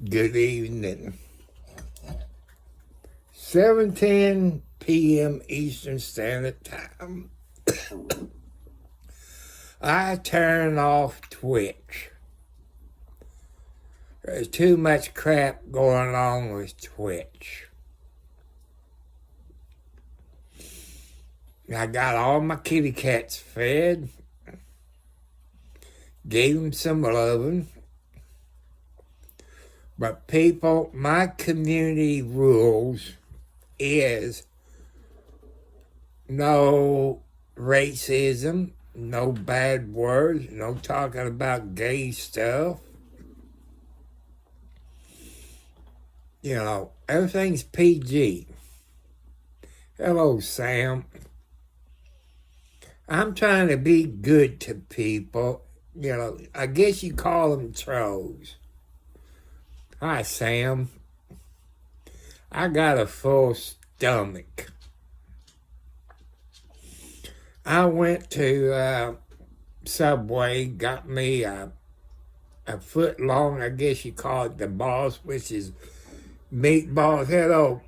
Good evening. 7:10 p.m. Eastern Standard Time. I turn off Twitch. There's too much crap going on with Twitch. I got all my kitty cats fed. Gave them some loving. But people, my community rules is no racism, no bad words, no talking about gay stuff. You know, everything's PG. Hello, Sam. I'm trying to be good to people. You know, I guess you call them trolls. Hi, Sam. I got a full stomach. I went to Subway, got me a foot long, I guess you call it the boss, which is meatballs. Hello,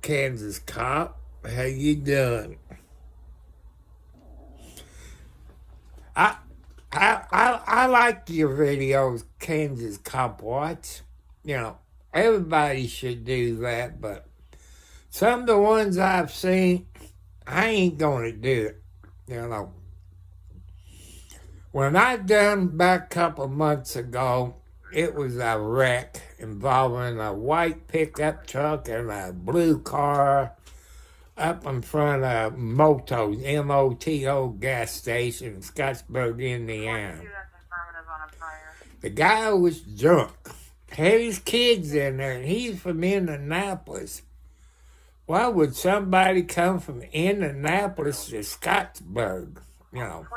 Kansas cop. How you doing? I like your videos, Kansas cop watch. You know, everybody should do that, but some of the ones I've seen, I ain't gonna do it. You know, when I done back a couple months ago, it was a wreck involving a white pickup truck and a blue car up in front of Moto's, M-O-T-O gas station in Scottsburg, Indiana. The guy was drunk. Had his kids in there, and he's from Indianapolis. Why would somebody come from Indianapolis to Scottsburg? You know,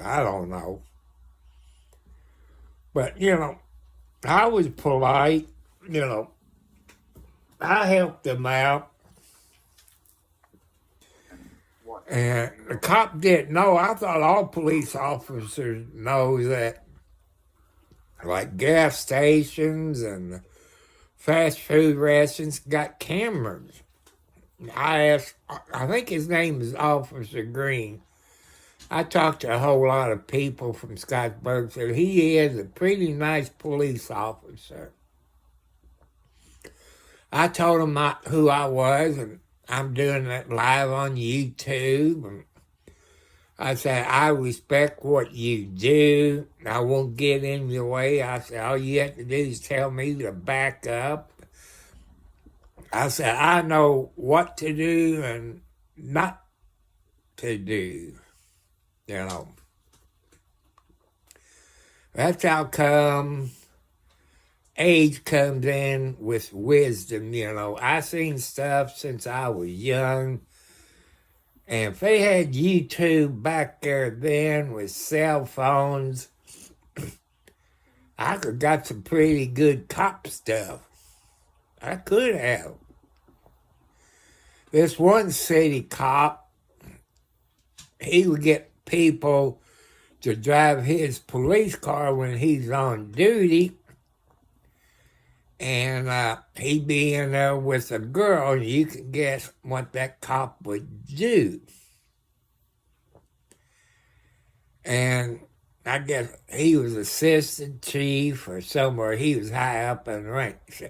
I don't know. But, you know, I was polite. You know, I helped them out. And the cop didn't know. I thought all police officers know that, like gas stations and fast food restaurants got cameras. I asked, I think his name is Officer Green. I talked to a whole lot of people from Scottsburg, so he is a pretty nice police officer. I told him who I was, and I'm doing it live on YouTube. And I said, I respect what you do. I won't get in your way. I said, all you have to do is tell me to back up. I said, I know what to do and not to do. You know. That's how come age comes in with wisdom, you know. I seen stuff since I was young. And if they had YouTube back there then with cell phones, I could have got some pretty good cop stuff. I could have. This one city cop, he would get people to drive his police car when he's on duty. And he'd be in there with a girl, and you can guess what that cop would do. And I guess he was assistant chief or somewhere. He was high up in ranks.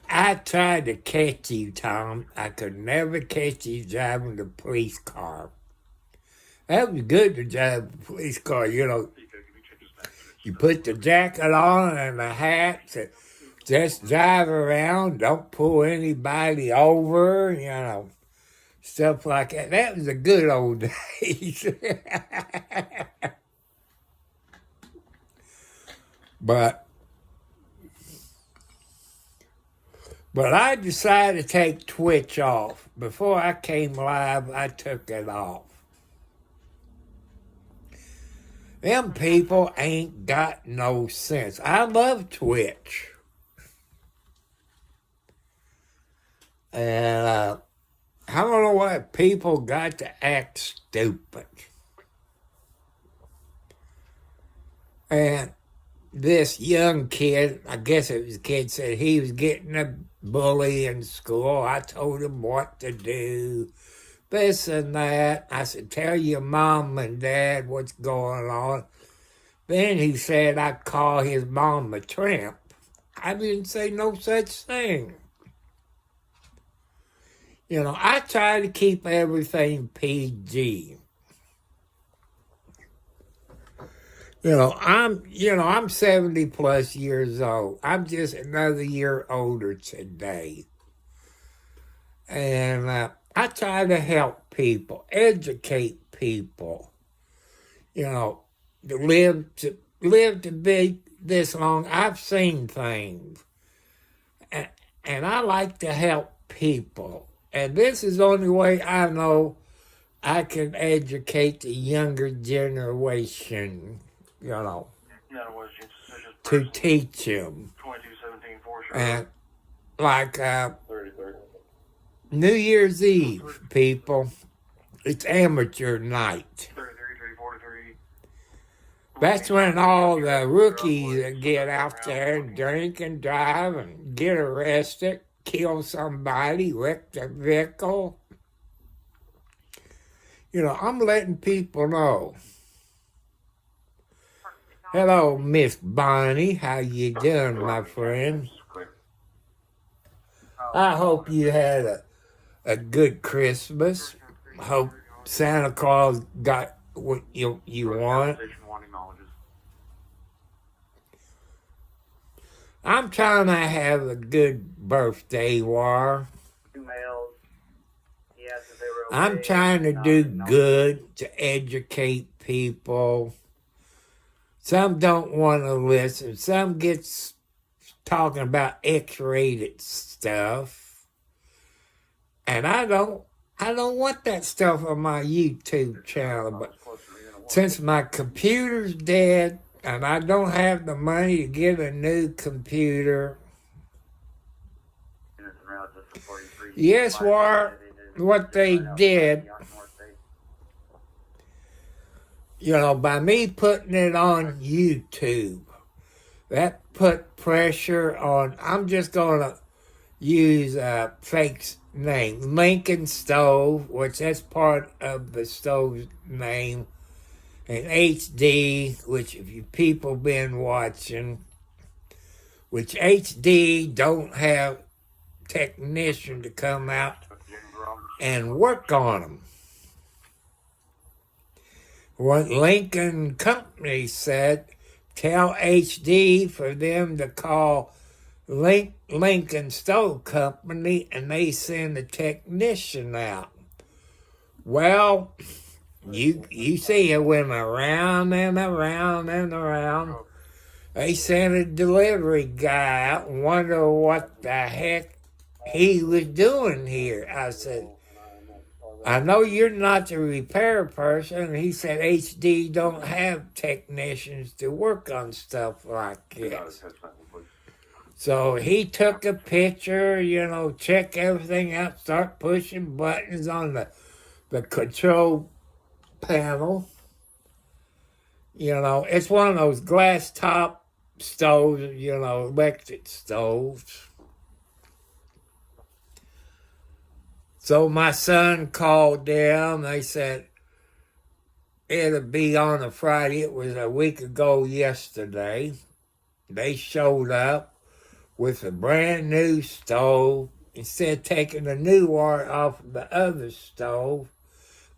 I tried to catch you, Tom. I could never catch you driving the police car. That was good to drive the police car, you know. You put the jacket on and the hat. Just drive around, don't pull anybody over, you know, stuff like that. That was the good old days. But I decided to take Twitch off. Before I came live, I took it off. Them people ain't got no sense. I love Twitch. And I don't know why people got to act stupid. And this young kid, I guess it was a kid, said he was getting a bully in school. I told him what to do, this and that. I said, tell your mom and dad what's going on. Then he said I'd call his mom a tramp. I didn't say no such thing. You know, I try to keep everything PG. I'm 70 plus years old. I'm just another year older today. And I try to help people, educate people, to live to be this long. I've seen things. And I like to help people. And this is the only way I know I can educate the younger generation, to teach them. 2217 And like New Year's Eve, people, it's amateur night. 3343. That's when all the rookies get out there and drink and drive and get arrested, kill somebody, wreck their vehicle. I'm letting people know. Hello, Miss Bonnie. How you doing, my friend? I hope you had a good Christmas. Hope Santa Claus got what you want. I'm trying to have a good birthday, War. I'm trying to do good to educate people. Some don't want to listen. Some gets talking about X-rated stuff. And I don't want that stuff on my YouTube channel. But since my computer's dead and I don't have the money to get a new computer, yes, what they did, by me putting it on YouTube, that put pressure on. I'm just going to use a fake name, Lincoln Stove, which that's part of the stove's name, and HD, which if you people been watching, which HD don't have technician to come out and work on them. What Lincoln Company said, tell HD for them to call Lincoln Stove Company and they send a technician out. Well, you see it went around and around and around. They sent a delivery guy out and wondered what the heck he was doing here. I said, I know you're not the repair person. And he said HD don't have technicians to work on stuff like this. So he took a picture, check everything out, start pushing buttons on the control panel. It's one of those glass top stoves, electric stoves. So my son called them. They said it'll be on a Friday. It was a week ago yesterday. They showed up with a brand new stove. Instead of taking the new wire off of the other stove,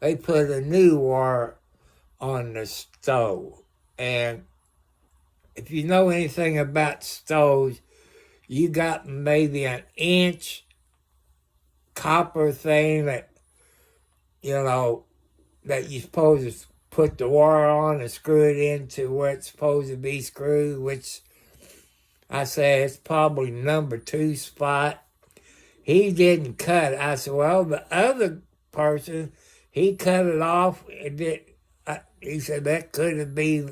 they put a new wire on the stove. And if you know anything about stoves, you got maybe an inch copper thing that that you're supposed to put the wire on and screw it into where it's supposed to be screwed, which I say it's probably number 2 spot. He didn't cut it. I said, well, the other person, he cut it off. He said that couldn't be,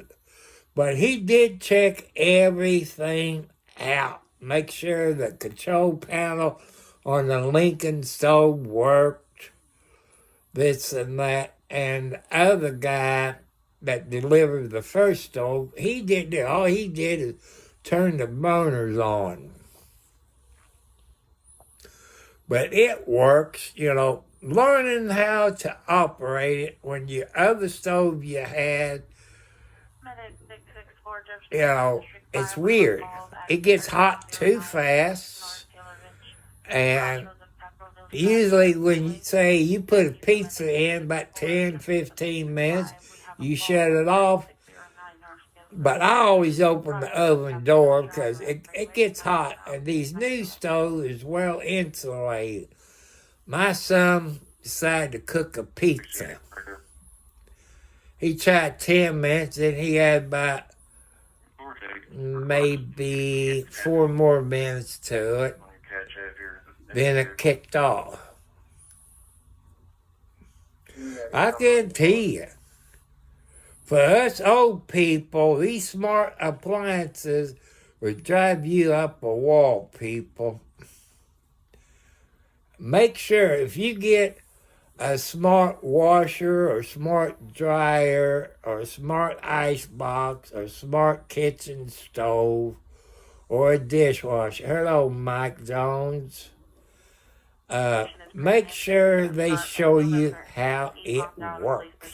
but he did check everything out. Make sure the control panel on the Lincoln stove worked, this and that. And the other guy that delivered the first stove, he did that. All he did is turn the burners on. But it works, learning how to operate it when your other stove you had, it's weird. It gets hot too fast. And usually when you say you put a pizza in about 10, 15 minutes, you shut it off. But I always open the oven door because it gets hot. And these new stoves is well insulated. My son decided to cook a pizza. He tried 10 minutes, and he had about maybe 4 more minutes to it. Then it kicked off. I guarantee you, for us old people, these smart appliances would drive you up a wall, people. Make sure if you get a smart washer or smart dryer or smart ice box or smart kitchen stove or a dishwasher. Hello, Mike Jones. Make sure they show you how it works.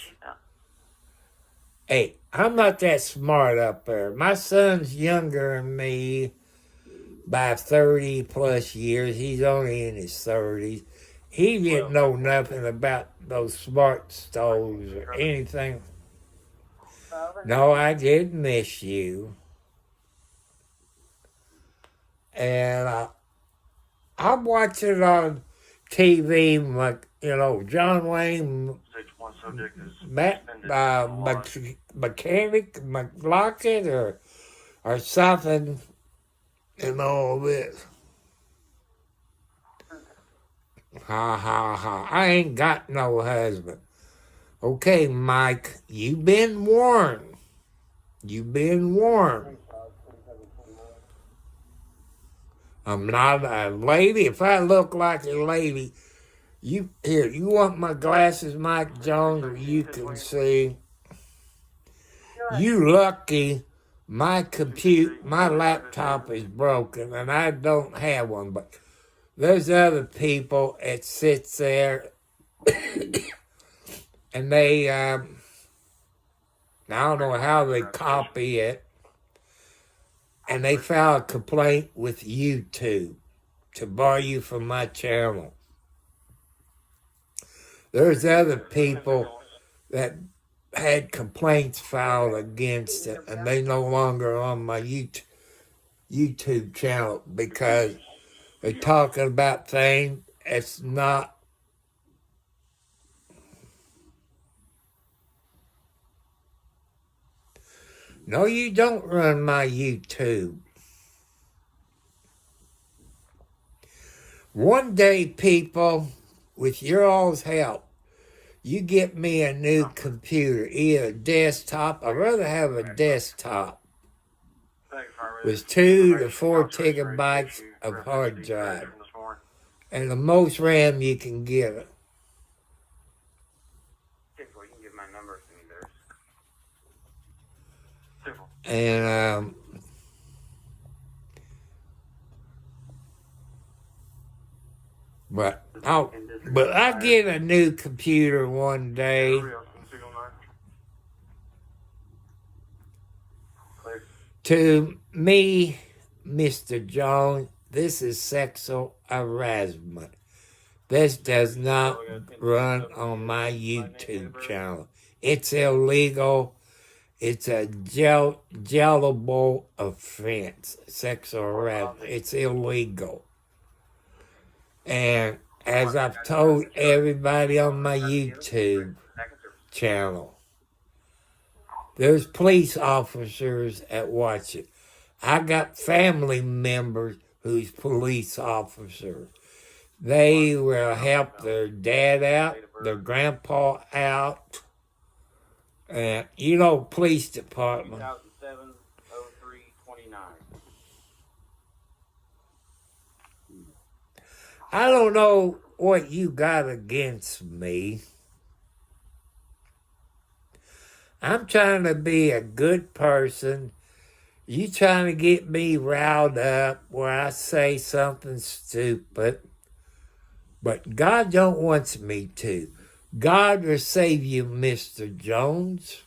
Hey, I'm not that smart up there. My son's younger than me by 30 plus years. He's only in his 30s. He didn't know nothing about those smart stoves or anything. No, I did miss you. And I'm watching on TV, John Wayne, Mechanic, McLaughlin, or something, and all this. Ha, ha, ha. I ain't got no husband. Okay, Mike, you been warned. You been warned. I'm not a lady. If I look like a lady, you want my glasses, Mike Jones, where you can see? You lucky my laptop is broken and I don't have one, but there's other people that sits there and they, I don't know how they copy it, and they file a complaint with YouTube to bar you from my channel. There's other people that had complaints filed against it, and they no longer on my YouTube channel because they're talking about things it's not. No, you don't run my YouTube. One day, people, with your all's help, you get me a new computer, either a desktop. I'd rather have a desktop with 2 to 4 gigabytes of hard drive and the most RAM you can give it. And but I get a new computer one day. To me, Mr. Jones, this is sexual harassment. This does not run on my YouTube channel. It's illegal. It's a jailable offense, sexual harassment. It's illegal. And as I've told everybody on my YouTube channel, there's police officers that watch it. I got family members who's police officers. They will help their dad out, their grandpa out, and police department. 2007-03-29. I don't know what you got against me. I'm trying to be a good person. You trying to get me riled up where I say something stupid. But God don't want me to. God will save you, Mr. Jones.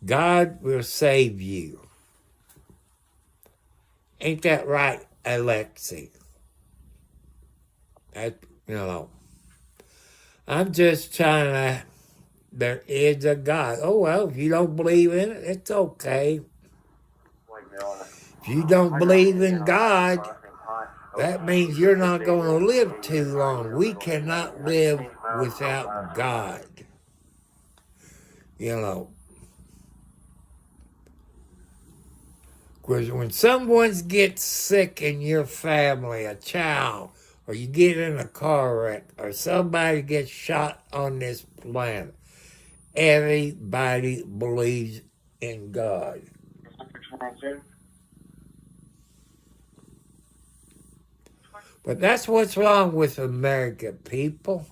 God will save you. Ain't that right, Alexi? I'm just trying to, there is a God. Oh, well, if you don't believe in it, it's okay. If you don't believe in God, that means you're not going to live too long. We cannot live without God. Because when someone gets sick in your family, a child, or you get in a car wreck, or somebody gets shot on this planet, everybody believes in God. But that's what's wrong with America, people.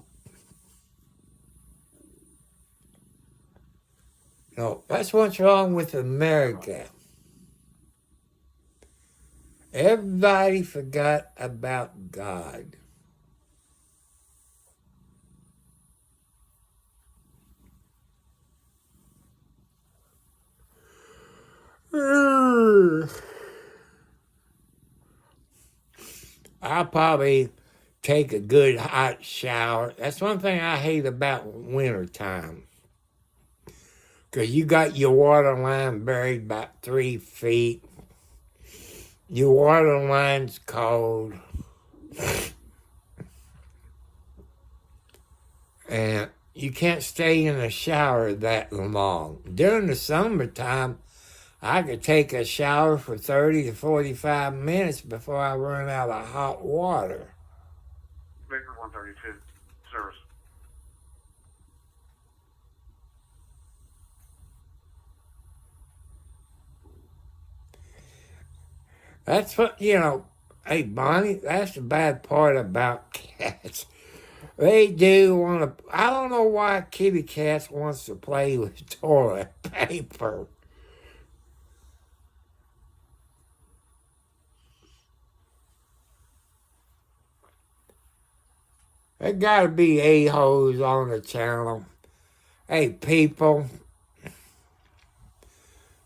No, that's what's wrong with America. Everybody forgot about God. I'll probably take a good hot shower. That's one thing I hate about wintertime. Because you got your water line buried about 3 feet. Your water line's cold. And you can't stay in the shower that long. During the summertime, I could take a shower for 30 to 45 minutes before I run out of hot water. Baker 132, service. That's what, hey, Bonnie, that's the bad part about cats. They do want to, I don't know why kitty cats wants to play with toilet paper. There gotta be a-holes on the channel. Hey, people,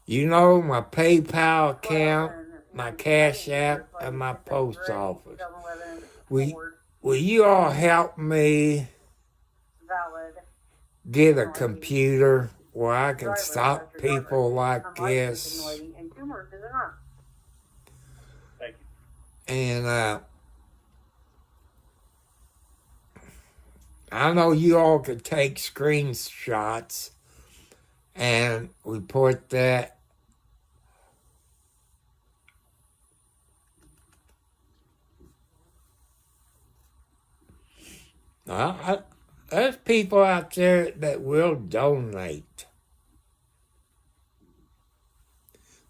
you know my PayPal account, my Cash App, and my post office. Will you all help me get a computer where I can stop people like this? Thank you. And I know you all could take screenshots and report that. There's people out there that will donate.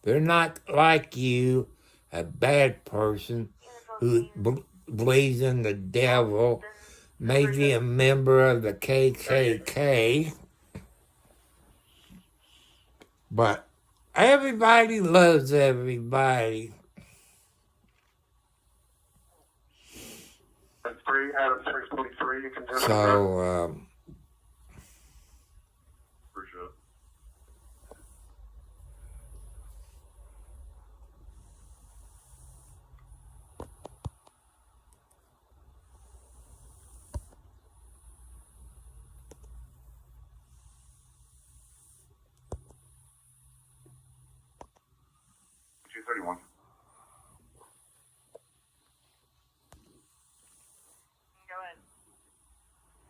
They're not like you, a bad person who believes in the devil, maybe a member of the KKK. But everybody loves everybody. 3 out of 623, you can do it. So, For sure. $231.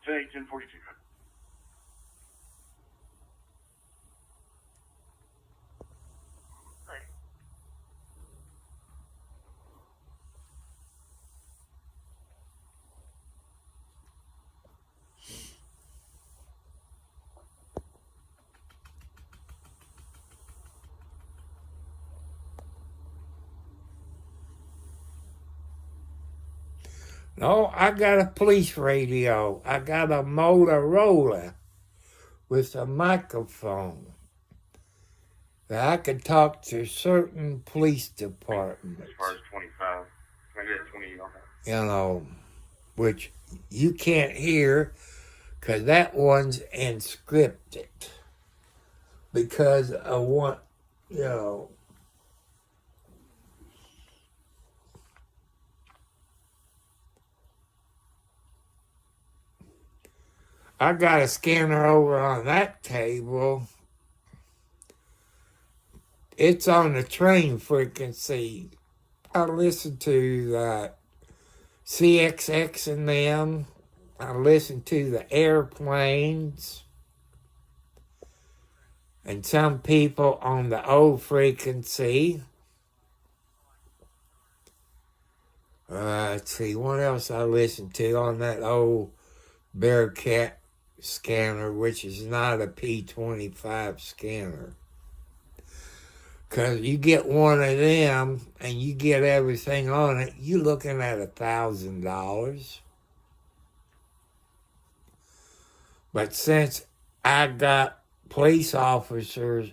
Say 1042. no, I got a police radio. I got a Motorola. with a microphone that I could talk to certain police departments. As far as 25. Maybe at 20 on that. You know, which you can't hear because that one's encrypted. Because of what, you know. I got a scanner over on that table. It's on the train frequency. I listen to CXX and them. I listen to the airplanes. And some people on the old frequency. Let's see, what else I listen to on that old Bearcat scanner, which is not a P25 scanner. Because you get one of them and you get everything on it, you're looking at $1,000. But since I got police officers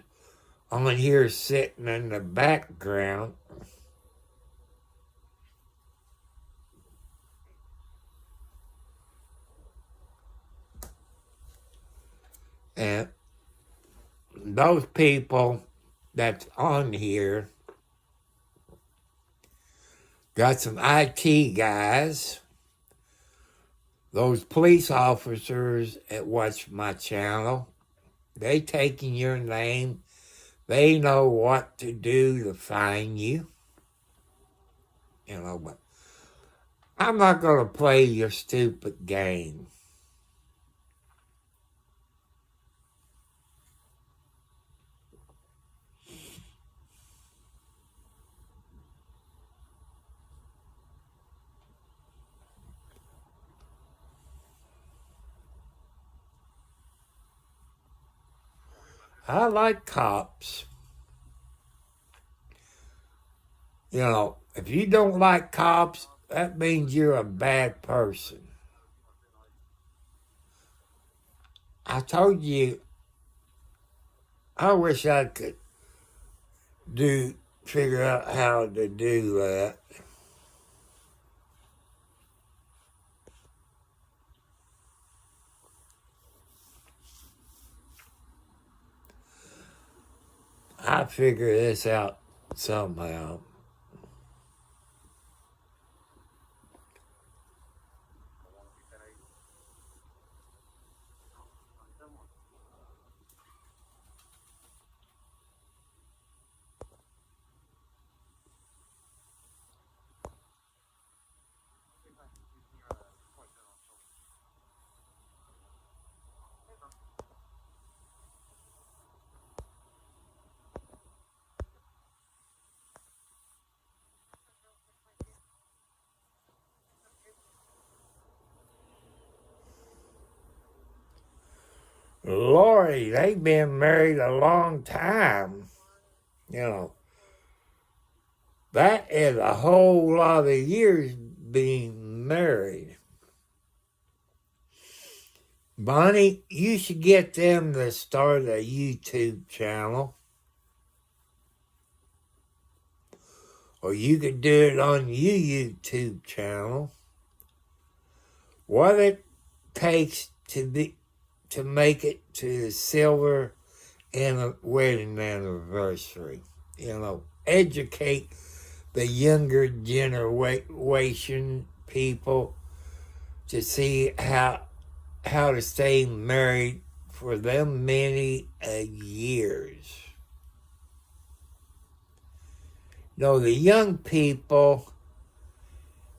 on here sitting in the background, and those people that's on here got some IT guys. Those police officers that watch my channel, they taking your name. They know what to do to find you. You know, but I'm not going to play your stupid game. I like cops. You know, if you don't like cops, that means you're a bad person. I told you, I wish I could figure out how to do that. I figure this out somehow. Lori, they've been married a long time. You know, that is a whole lot of years being married. Bonnie, you should get them to start a YouTube channel. Or you could do it on your YouTube channel. What it takes to make it to the silver wedding anniversary. You know, educate the younger generation people to see how to stay married for them many years. You know, the young people,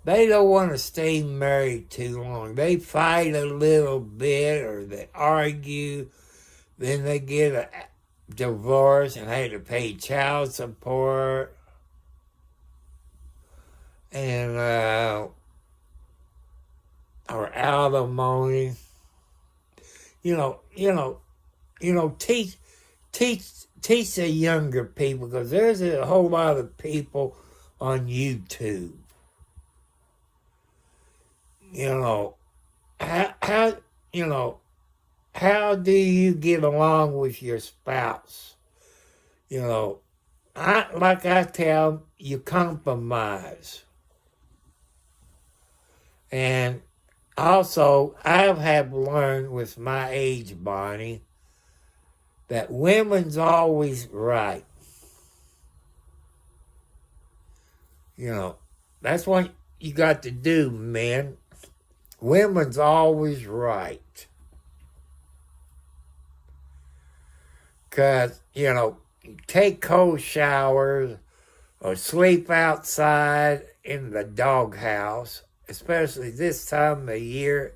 they don't want to stay married too long. They fight a little bit or they argue. Then they get a divorce and have to pay child support. And, or alimony. Teach the younger people, because there's a whole lot of people on YouTube. how do you get along with your spouse? You know, like I tell them, you compromise. And also, I have learned with my age, Bonnie, that women's always right. You know, that's what you got to do, men. Women's always right. Because, you know, take cold showers or sleep outside in the doghouse, especially this time of year,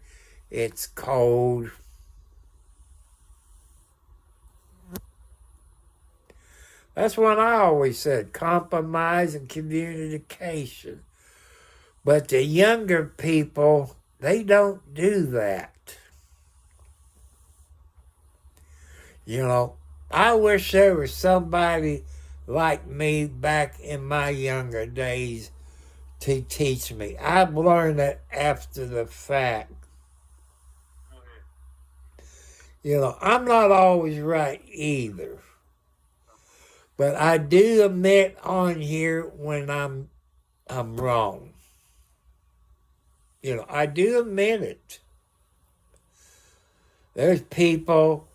it's cold. That's what I always said, compromise and communication. But the younger people, they don't do that. You know, I wish there was somebody like me back in my younger days to teach me. I've learned it after the fact. You know, I'm not always right either. But I do admit on here when I'm wrong. You know, I do admit it. There's people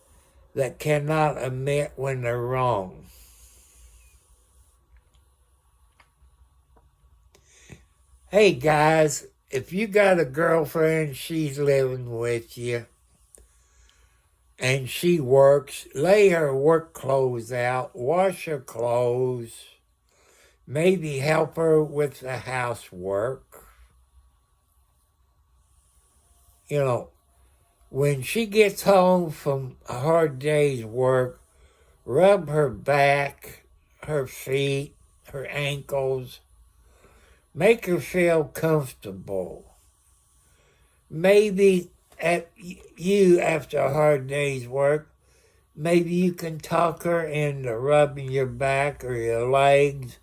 that cannot admit when they're wrong. Hey guys, if you got a girlfriend, she's living with you, and she works, lay her work clothes out, wash her clothes, maybe help her with the housework. You know, when she gets home from a hard day's work, rub her back, her feet, her ankles, make her feel comfortable. Maybe after a hard day's work, maybe you can talk her into rubbing your back or your legs.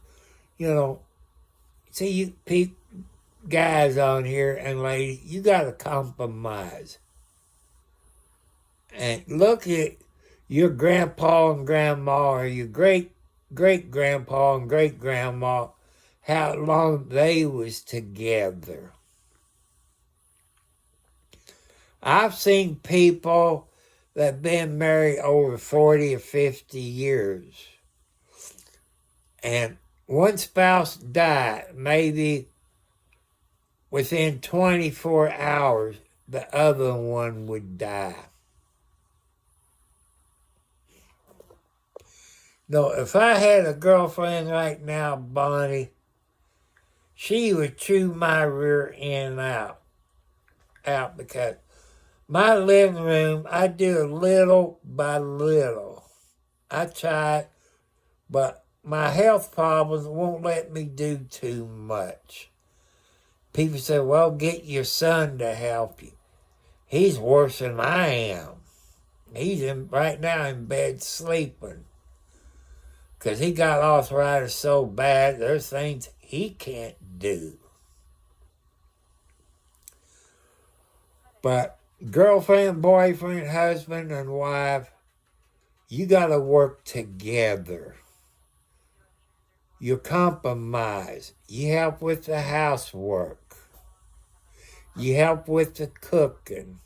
You know, see, you guys on here and ladies, you got to compromise. And look at your grandpa and grandma or your great-grandpa and great-grandma, how long they was together. I've seen people that been married over 40 or 50 years. And one spouse died, maybe within 24 hours, the other one would die. No, if I had a girlfriend right now, Bonnie, she would chew my rear end out because my living room, I do little by little. I try, but my health problems won't let me do too much. People say, well, get your son to help you. He's worse than I am. He's right now in bed sleeping. Because he got arthritis so bad, there's things he can't do. But girlfriend, boyfriend, husband, and wife, you got to work together. You compromise. You help with the housework. You help with the cooking.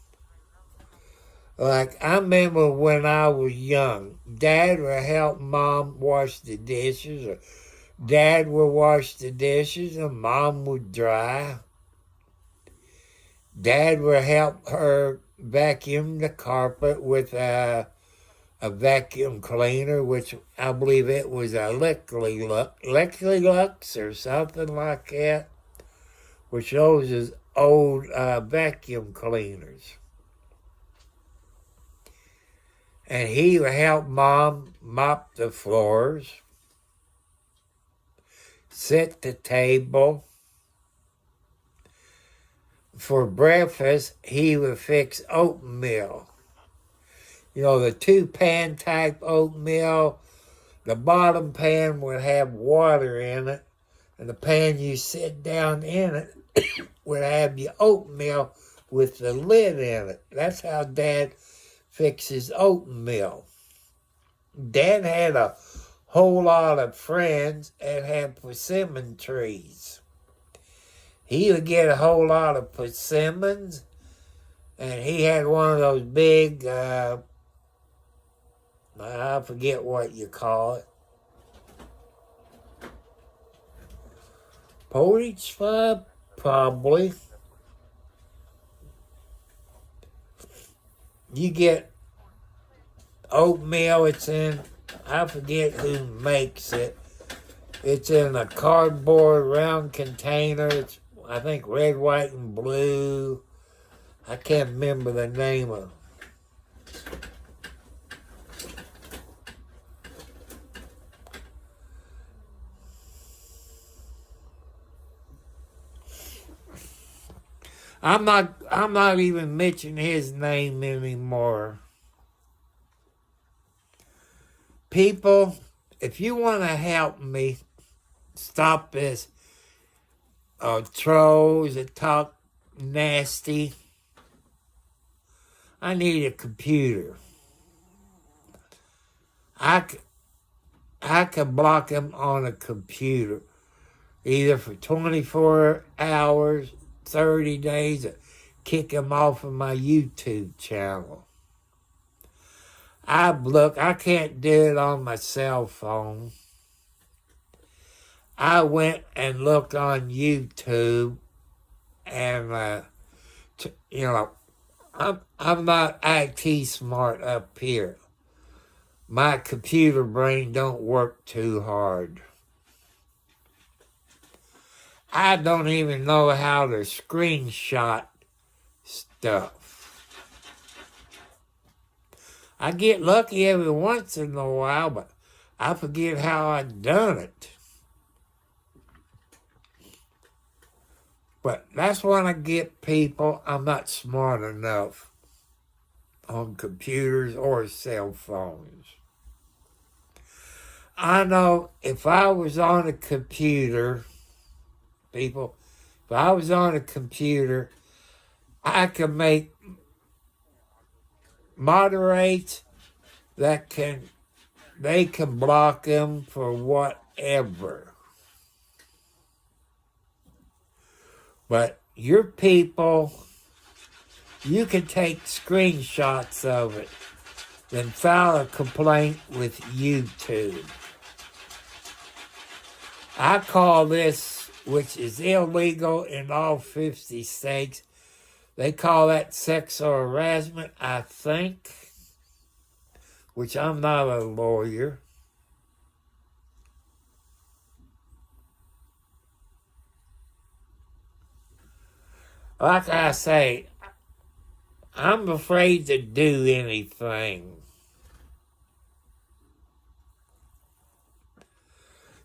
Like, I remember when I was young, Dad would help Mom wash the dishes, or Dad would wash the dishes, and Mom would dry. Dad would help her vacuum the carpet with a vacuum cleaner, which I believe it was a Electrolux or something like that, which those is old vacuum cleaners. And he would help Mom mop the floors, set the table. For breakfast, he would fix oatmeal. You know, the 2-pan type oatmeal, the bottom pan would have water in it, and the pan you sit down in it would have your oatmeal with the lid in it. That's how Dad fixes oatmeal. Dad had a whole lot of friends that had persimmon trees. He would get a whole lot of persimmons, and he had one of those big, I forget what you call it, porridge fire, probably. You get oatmeal, it's in, I forget who makes it. It's in a cardboard round container. It's, I think, red, white, and blue. I can't remember the name of it. I'm not even mentioning his name anymore. People, if you want to help me stop this trolls that talk nasty, I need a computer. I can block them on a computer, either for 24 hours, 30 days, or kick them off of my YouTube channel. I can't do it on my cell phone. I went and looked on YouTube, and I'm not IT smart up here. My computer brain don't work too hard. I don't even know how to screenshot stuff. I get lucky every once in a while, but I forget how I done it. But that's when I get people, I'm not smart enough on computers or cell phones. I know if I was on a computer, people, if I was on a computer, I could make moderates that they can block them for whatever. But your people, you can take screenshots of it, then file a complaint with YouTube. I call this, which is illegal in all 50 states, they call that sexual harassment, I think, which I'm not a lawyer. Like I say, I'm afraid to do anything.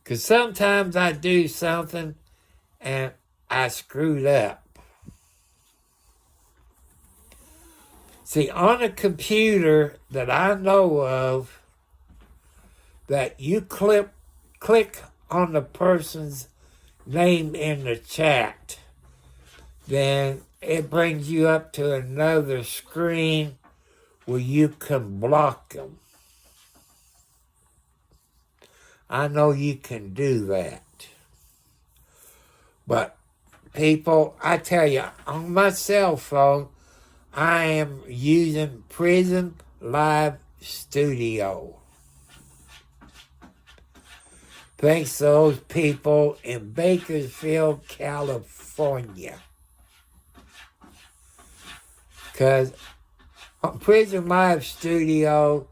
Because sometimes I do something and I screwed up. See, on a computer that I know of, that you click on the person's name in the chat, then it brings you up to another screen where you can block them. I know you can do that. But people, I tell you, on my cell phone, I am using Prison Live Studio. Thanks to those people in Bakersfield, California. Because on Prison Live Studio,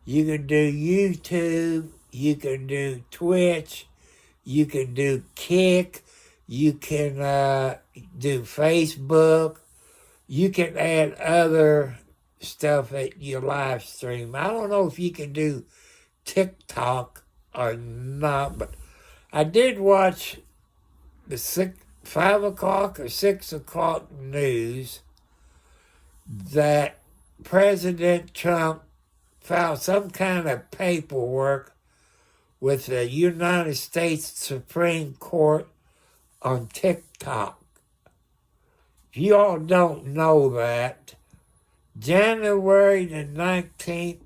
you can do YouTube, you can do Twitch, you can do Kick, you can do Facebook, you can add other stuff at your live stream. I don't know if you can do TikTok or not, but I did watch the 5 o'clock or 6 o'clock news that President Trump filed some kind of paperwork with the United States Supreme Court on TikTok. If you all don't know that, January the 19th,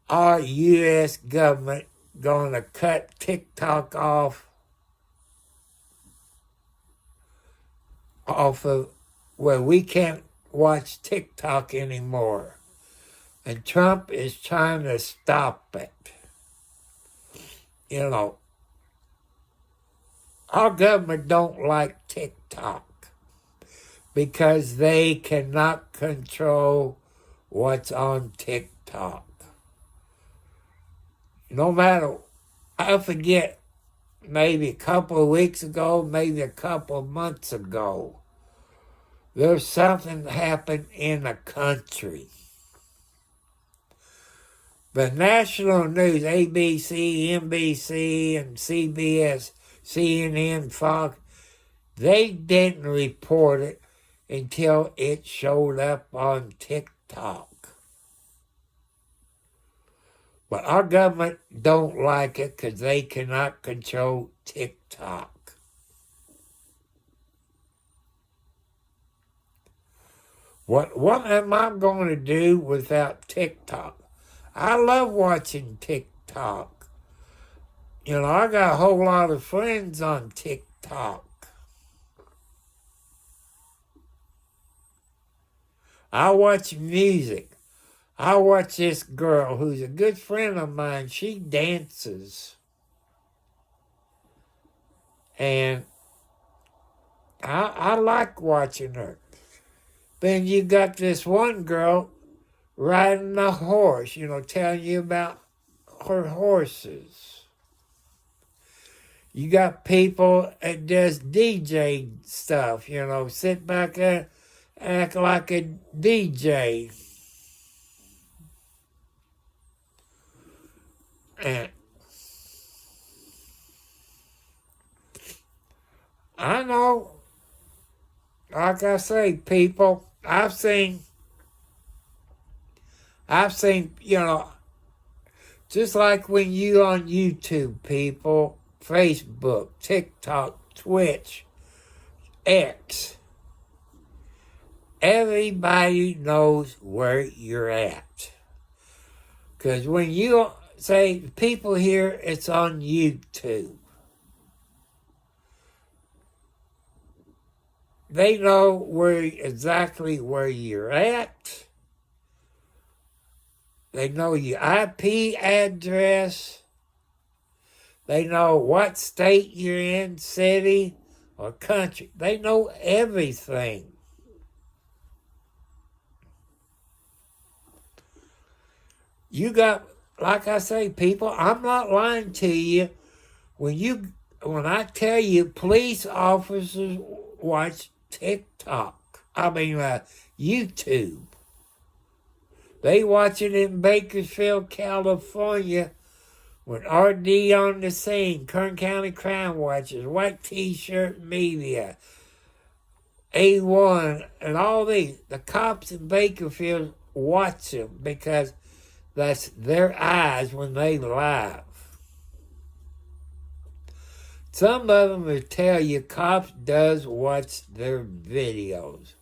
our U.S. government going to cut TikTok off of where we can't watch TikTok anymore. And Trump is trying to stop it. You know, our government don't like TikTok because they cannot control what's on TikTok. No matter, I forget, maybe a couple of weeks ago, maybe a couple of months ago, there's something that happened in the country. The national news, ABC, NBC, and CBS, CNN, Fox, they didn't report it until it showed up on TikTok. But our government don't like it because they cannot control TikTok. What am I going to do without TikTok? I love watching TikTok. You know, I got a whole lot of friends on TikTok. I watch music. I watch this girl who's a good friend of mine. She dances. And I like watching her. Then you got this one girl riding a horse, you know, telling you about her horses. You got people that does DJ stuff, you know, sit back and act like a DJ. And I know, like I say, people, I've seen, you know, just like when you on YouTube, people, Facebook, TikTok, Twitch, X, everybody knows where you're at. Because when you say, people here, it's on YouTube. They know exactly where you're at. They know your IP address. They know what state you're in, city or country. They know everything. You got, like I say, people, I'm not lying to you. When I tell you police officers watch YouTube. They watch it in Bakersfield, California, with RD on the scene, Kern County Crime Watchers, White T-Shirt Media, A1, and all these. The cops in Bakersfield watch them because that's their eyes when they live. Some of them will tell you cops does watch their videos.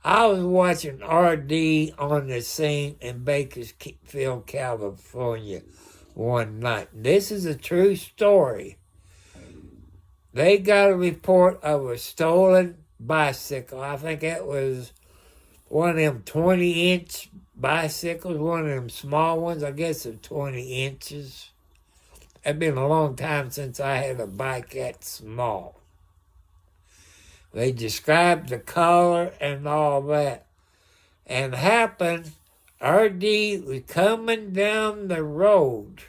I was watching RD on the scene in Bakersfield, California one night. This is a true story. They got a report of a stolen bicycle. I think it was one of them 20-inch bicycles, one of them small ones. I guess they're 20 inches. It's been a long time since I had a bike that small. They described the color and all that. And happened, RD was coming down the road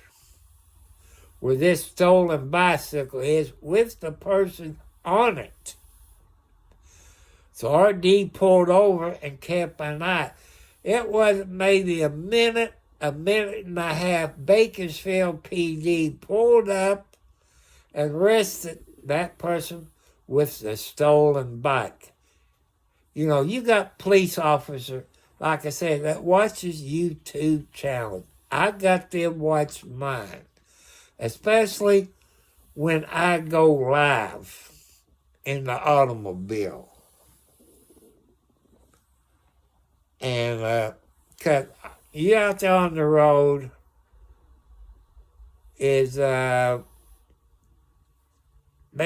where this stolen bicycle is with the person on it. So RD pulled over and kept an eye. It wasn't maybe a minute and a half. Bakersfield PD pulled up and arrested that person with the stolen bike. You know, you got police officer, like I said, that watches YouTube channels. I got them watch mine, especially when I go live in the automobile. And, 'cause you out there on the road is, they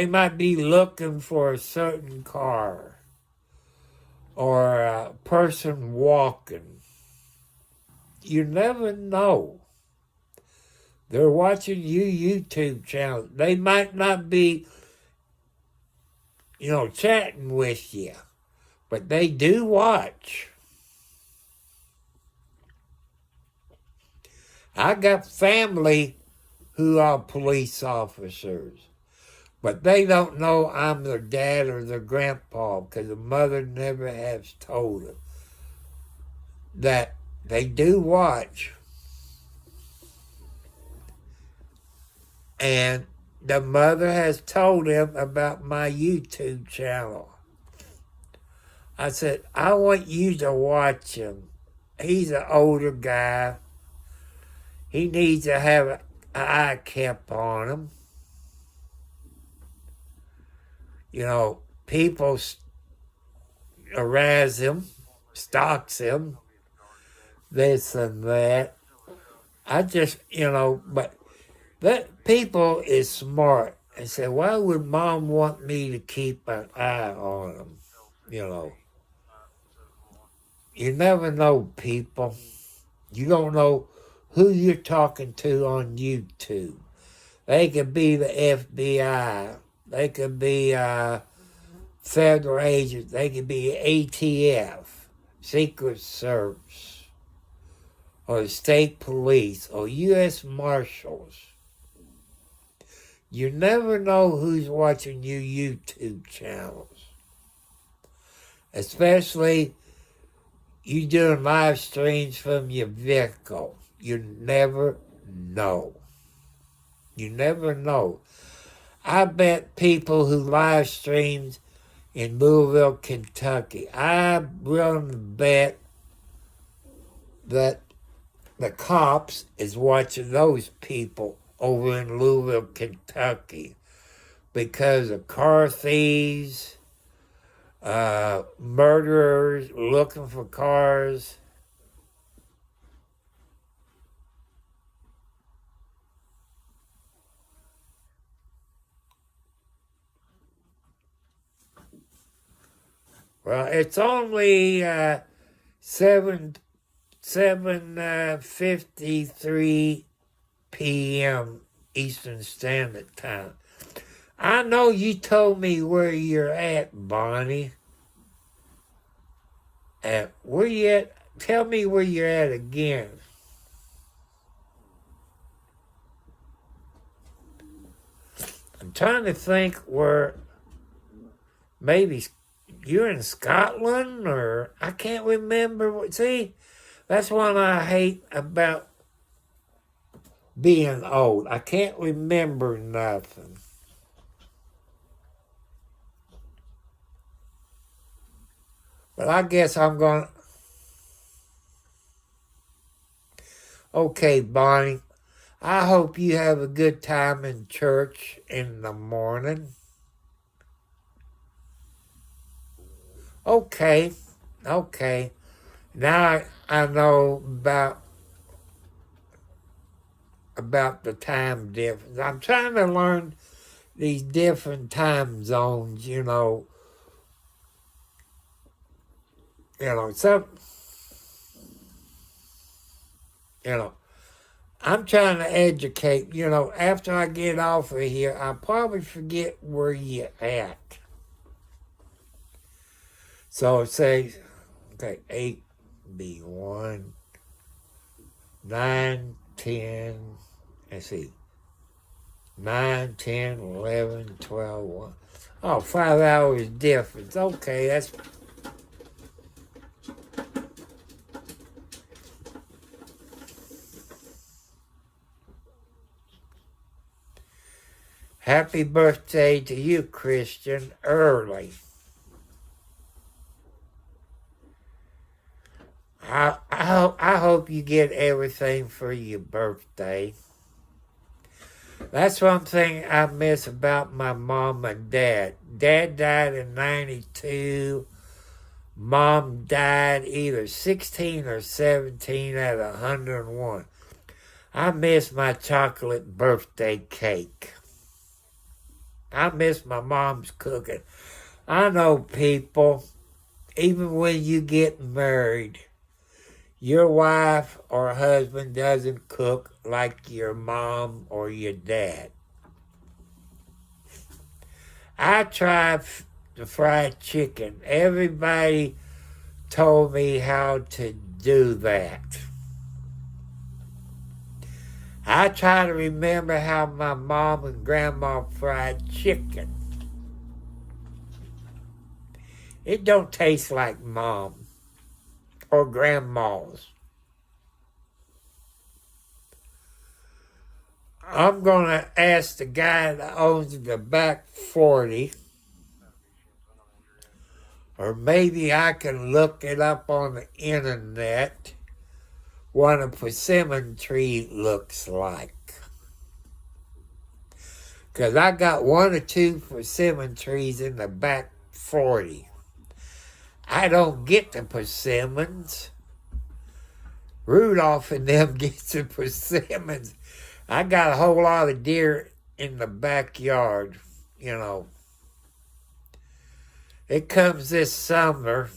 might be looking for a certain car or a person walking. You never know. They're watching your YouTube channel. They might not be, chatting with you, but they do watch. I got family who are police officers, but they don't know I'm their dad or their grandpa because the mother never has told them that they do watch. And the mother has told him about my YouTube channel. I said, I want you to watch him. He's an older guy. He needs to have an eye kept on him. People harass him, stalks him, this and that. I just, but that people is smart and say, why would mom want me to keep an eye on him? You never know, people. You don't know who you're talking to on YouTube. They could be the FBI. They could be federal agents. They could be ATF, Secret Service, or the state police, or U.S. Marshals. You never know who's watching your YouTube channels. Especially you doing live streams from your vehicle. You never know. You never know. I bet people who live streams in Louisville, Kentucky, I'm willing to bet that the cops is watching those people over in Louisville, Kentucky, because of car thieves, murderers looking for cars. Well, it's only 7:53 p.m. Eastern Standard Time. I know you told me where you're at, Bonnie. Where you at? Tell me where you're at again. I'm trying to think where maybe you're in Scotland, or I can't remember. See, that's what I hate about being old. I can't remember nothing. But I guess I'm going to... Okay, Bonnie, I hope you have a good time in church in the morning. Okay. Now I know about the time difference. I'm trying to learn these different time zones, I'm trying to educate, after I get off of here, I'll probably forget where you're at. So say, 8 be 1, 9, 10, let's see, 9, 10, 11, 12, 1. Oh, 5 hours difference. Okay, that's... Happy birthday to you, Christian, early. I hope you get everything for your birthday. That's one thing I miss about my mom and dad. Dad died in 92. Mom died either 16 or 17 at 101. I miss my chocolate birthday cake. I miss my mom's cooking. I know people, even when you get married, your wife or husband doesn't cook like your mom or your dad. I tried the fried chicken. Everybody told me how to do that. I try to remember how my mom and grandma fried chicken. It don't taste like mom or grandma's. I'm going to ask the guy that owns the back 40, or maybe I can look it up on the internet, what a persimmon tree looks like. Because I got 1 or 2 persimmon trees in the back 40. I don't get the persimmons. Rudolph and them gets the persimmons. I got a whole lot of deer in the backyard, you know. It comes this summer.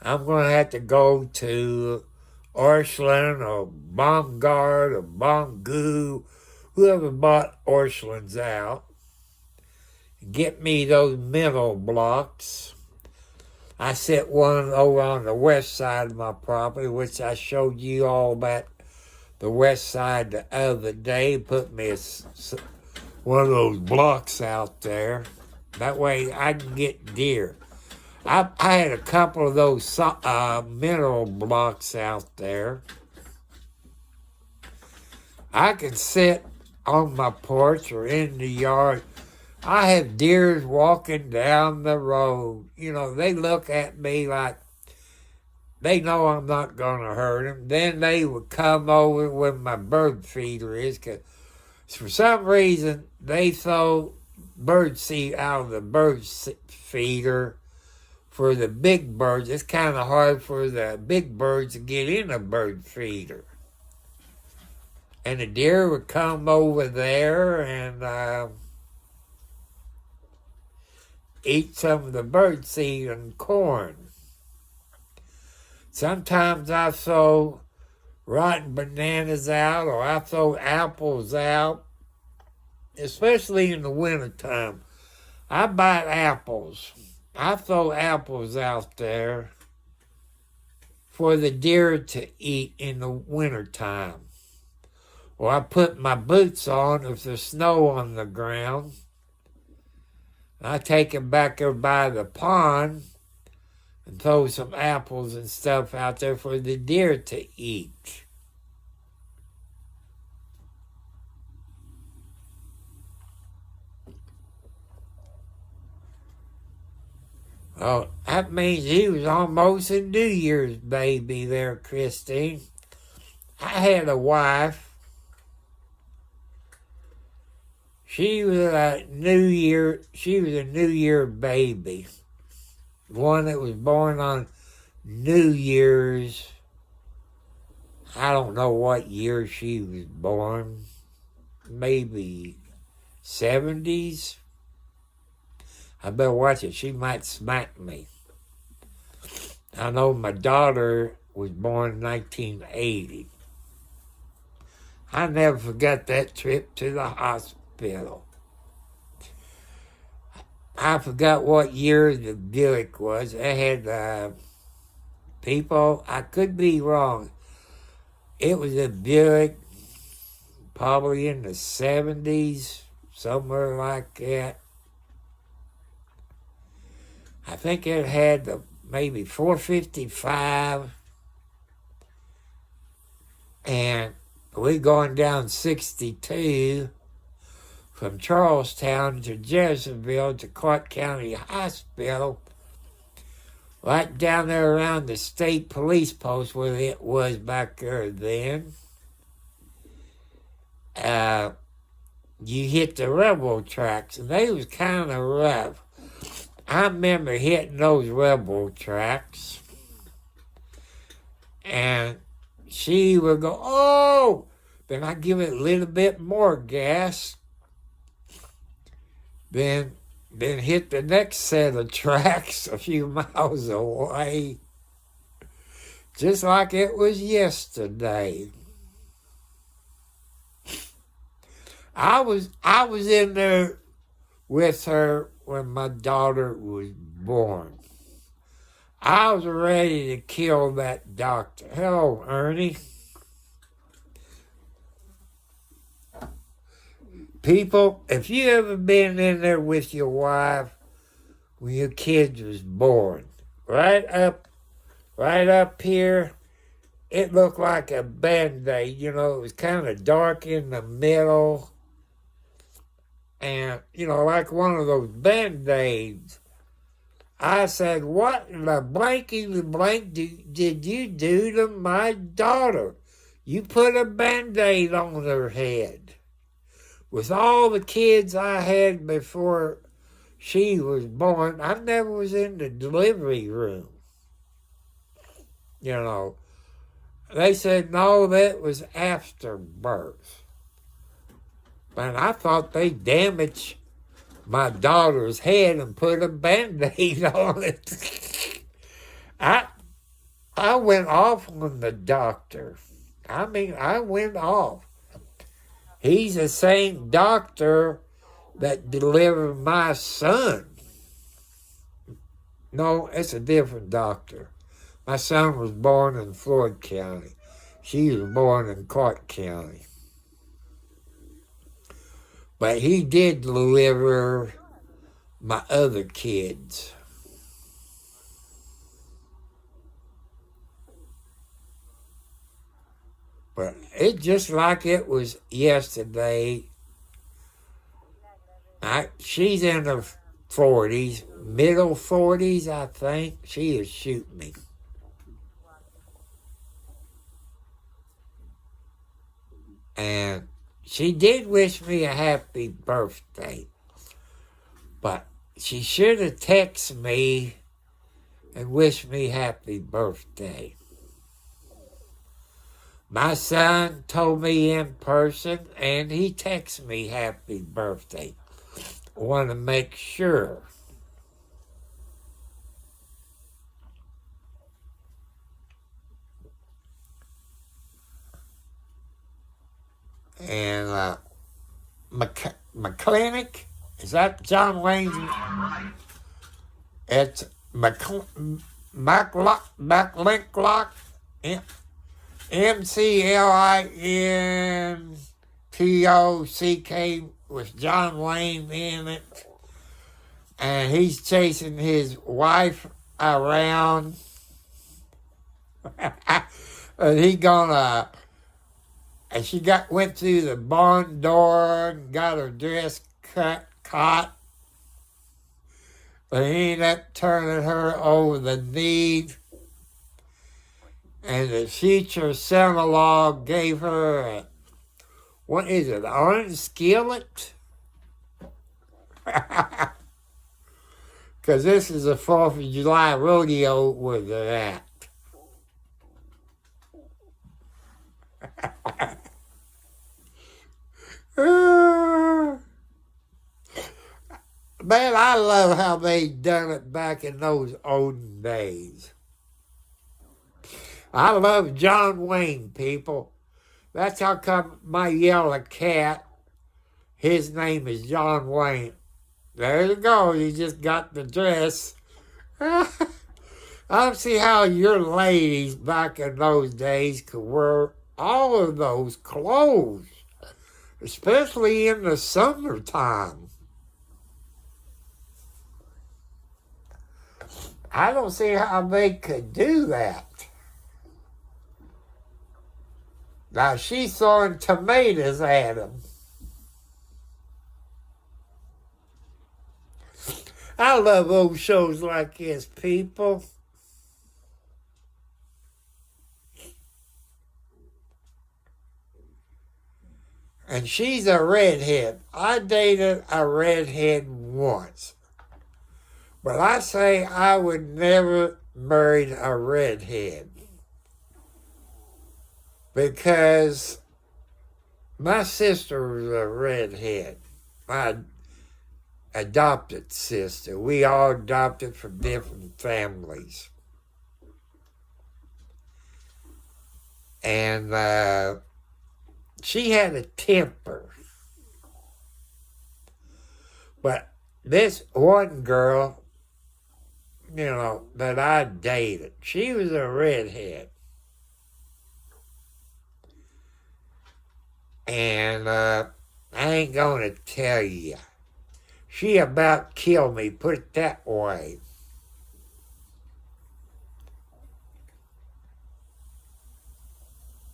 I'm going to have to go to Orscheln or Baumgart or Bongu, whoever bought Orscheln's out. Get me those mental blocks. I set one over on the west side of my property, which I showed you all about the west side the other day. Put me one of those blocks out there. That way I can get deer. I had a couple of those mineral blocks out there. I can sit on my porch or in the yard. I have deers walking down the road. You know, they look at me like they know I'm not going to hurt them. Then they would come over where my bird feeder is, because for some reason they throw bird seed out of the bird feeder for the big birds. It's kind of hard for the big birds to get in a bird feeder. And the deer would come over there and eat some of the bird seed and corn. Sometimes I throw rotten bananas out, or I throw apples out, especially in the wintertime. I bite apples. I throw apples out there for the deer to eat in the wintertime. Or I put my boots on if there's snow on the ground. I take them back there by the pond and throw some apples and stuff out there for the deer to eat. Oh, that means he was almost a New Year's baby there, Christine. I had a wife. She was a New Year baby. One that was born on New Year's. I don't know what year she was born. Maybe 70s. I better watch it. She might smack me. I know my daughter was born in 1980. I never forgot that trip to the hospital. I forgot what year the Buick was. It had people, I could be wrong. It was a Buick, probably in the 70s, somewhere like that. I think it had maybe 455, and we going down 62 from Charlestown to Jeffersonville to Clark County Hospital, right down there around the state police post where it was back there then. You hit the railroad tracks, and they was kind of rough. I remember hitting those rebel tracks, and she would go, oh! Then I give it a little bit more gas, then hit the next set of tracks a few miles away, just like it was yesterday. I was in there with her when my daughter was born. I was ready to kill that doctor. Hello, Ernie. People, if you ever been in there with your wife when your kid was born, right up here, it looked like a Band-Aid. You know, it was kind of dark in the middle. And, you know, like one of those Band-Aids. I said, what in the blankety blank did you do to my daughter? You put a Band-Aid on her head. With all the kids I had before she was born, I never was in the delivery room. You know, they said, no, that was after birth. And I thought they damaged my daughter's head and put a Band-Aid on it. I went off on the doctor. I mean, I went off. He's the same doctor that delivered my son. No, it's a different doctor. My son was born in Floyd County. She was born in Clark County. But he did deliver my other kids. But it's just like it was yesterday. She's in her 40s, middle 40s, I think. She is shooting me. And she did wish me a happy birthday. But she should have texted me and wished me happy birthday. My son told me in person, and he texted me happy birthday. I want to make sure. And McClinic, is that John Wayne's? It's McClintock, McClintock with John Wayne in it. And he's chasing his wife around. And and she went through the barn door and got her dress caught. But he ended up turning her over the knee. And the future son-in-law gave her what is it, orange skillet? Because this is the 4th of July rodeo where they're at. Man, I love how they done it back in those olden days. I love John Wayne, people. That's how come my yellow cat, his name is John Wayne. There you go, you just got the dress. I don't see how your ladies back in those days could wear all of those clothes, especially in the summertime. I don't see how they could do that. Now, she's throwing tomatoes at him. I love old shows like this, people. And she's a redhead. I dated a redhead once. But I say I would never marry a redhead because my sister was a redhead. My adopted sister. We all adopted from different families. And she had a temper. But this one girl, that I dated, she was a redhead. And I ain't gonna tell you. She about killed me, put it that way.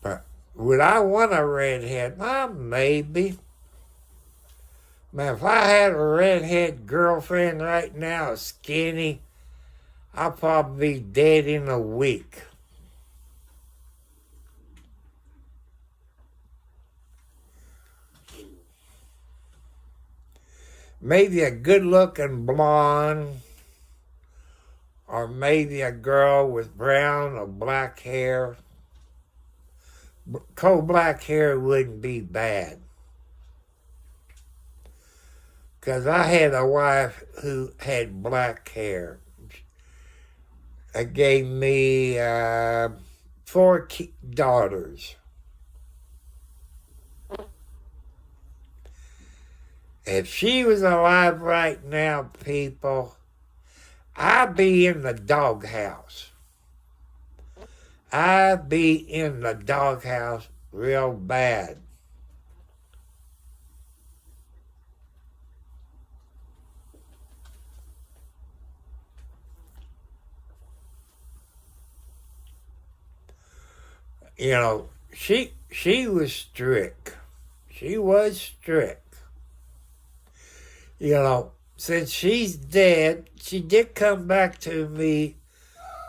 But would I want a redhead? Well, maybe. Man, if I had a redhead girlfriend right now, skinny, I'd probably be dead in a week. Maybe a good-looking blonde, or maybe a girl with brown or black hair. Coal black hair wouldn't be bad. Because I had a wife who had black hair. It gave me 4 daughters. If she was alive right now, people, I'd be in the doghouse. I'd be in the doghouse real bad. She was strict. She was strict. Since she's dead, she did come back to me,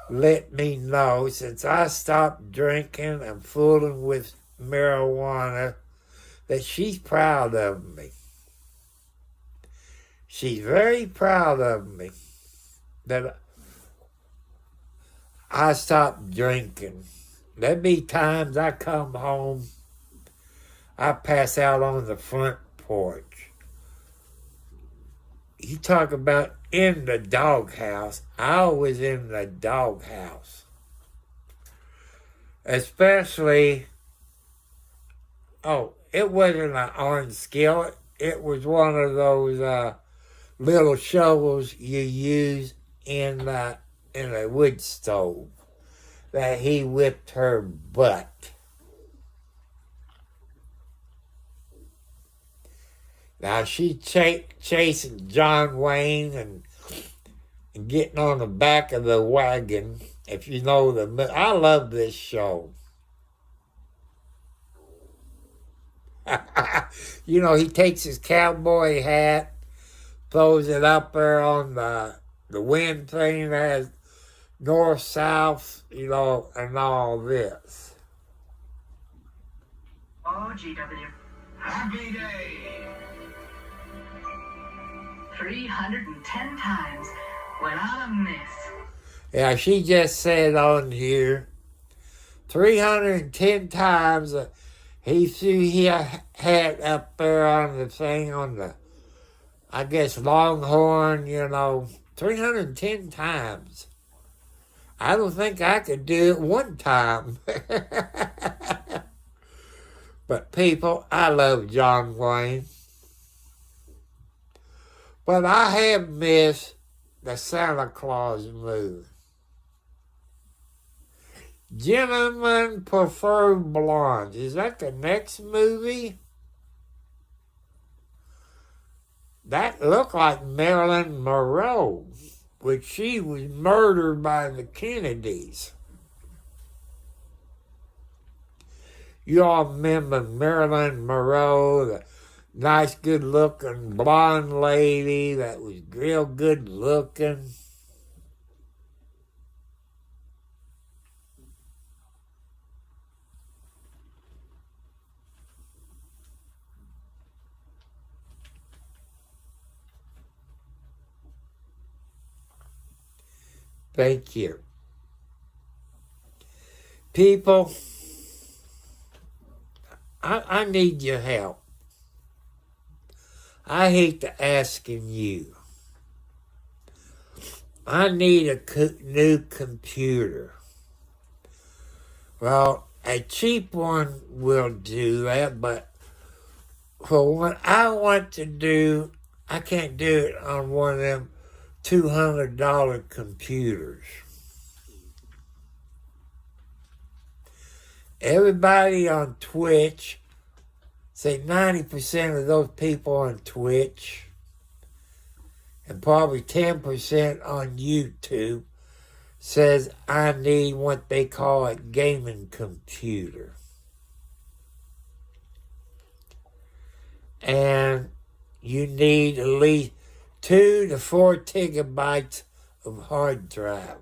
let me know, since I stopped drinking and fooling with marijuana, that she's proud of me. She's very proud of me that I stopped drinking. There'd be times I come home, I pass out on the front porch. You talk about in the doghouse. I was in the doghouse. Especially, it wasn't an orange skillet. It was one of those little shovels you use in a wood stove that he whipped her butt. Now, she chasing John Wayne and getting on the back of the wagon, if you know I love this show. He takes his cowboy hat, throws it up there on the wind thing that has north, south, and all this. OGW. Happy day! 310 times without a miss. Yeah, she just said on here, 310 times he threw his hat up there on the thing, on the, I guess, Longhorn, 310 times. I don't think I could do it one time. But people, I love John Wayne. But I have missed the Santa Claus movie. Gentlemen Prefer Blondes. Is that the next movie? That looked like Marilyn Monroe, which she was murdered by the Kennedys. You all remember Marilyn Monroe, the nice, good-looking blonde lady that was real good-looking. Thank you. People, I need your help. I hate to asking you. I need a new computer. Well, a cheap one will do that, but for what I want to do, I can't do it on one of them $200 computers. Everybody on Twitch, say 90% of those people on Twitch, and probably 10% on YouTube, says I need what they call a gaming computer. And you need at least 2 to 4 gigabytes of hard drive.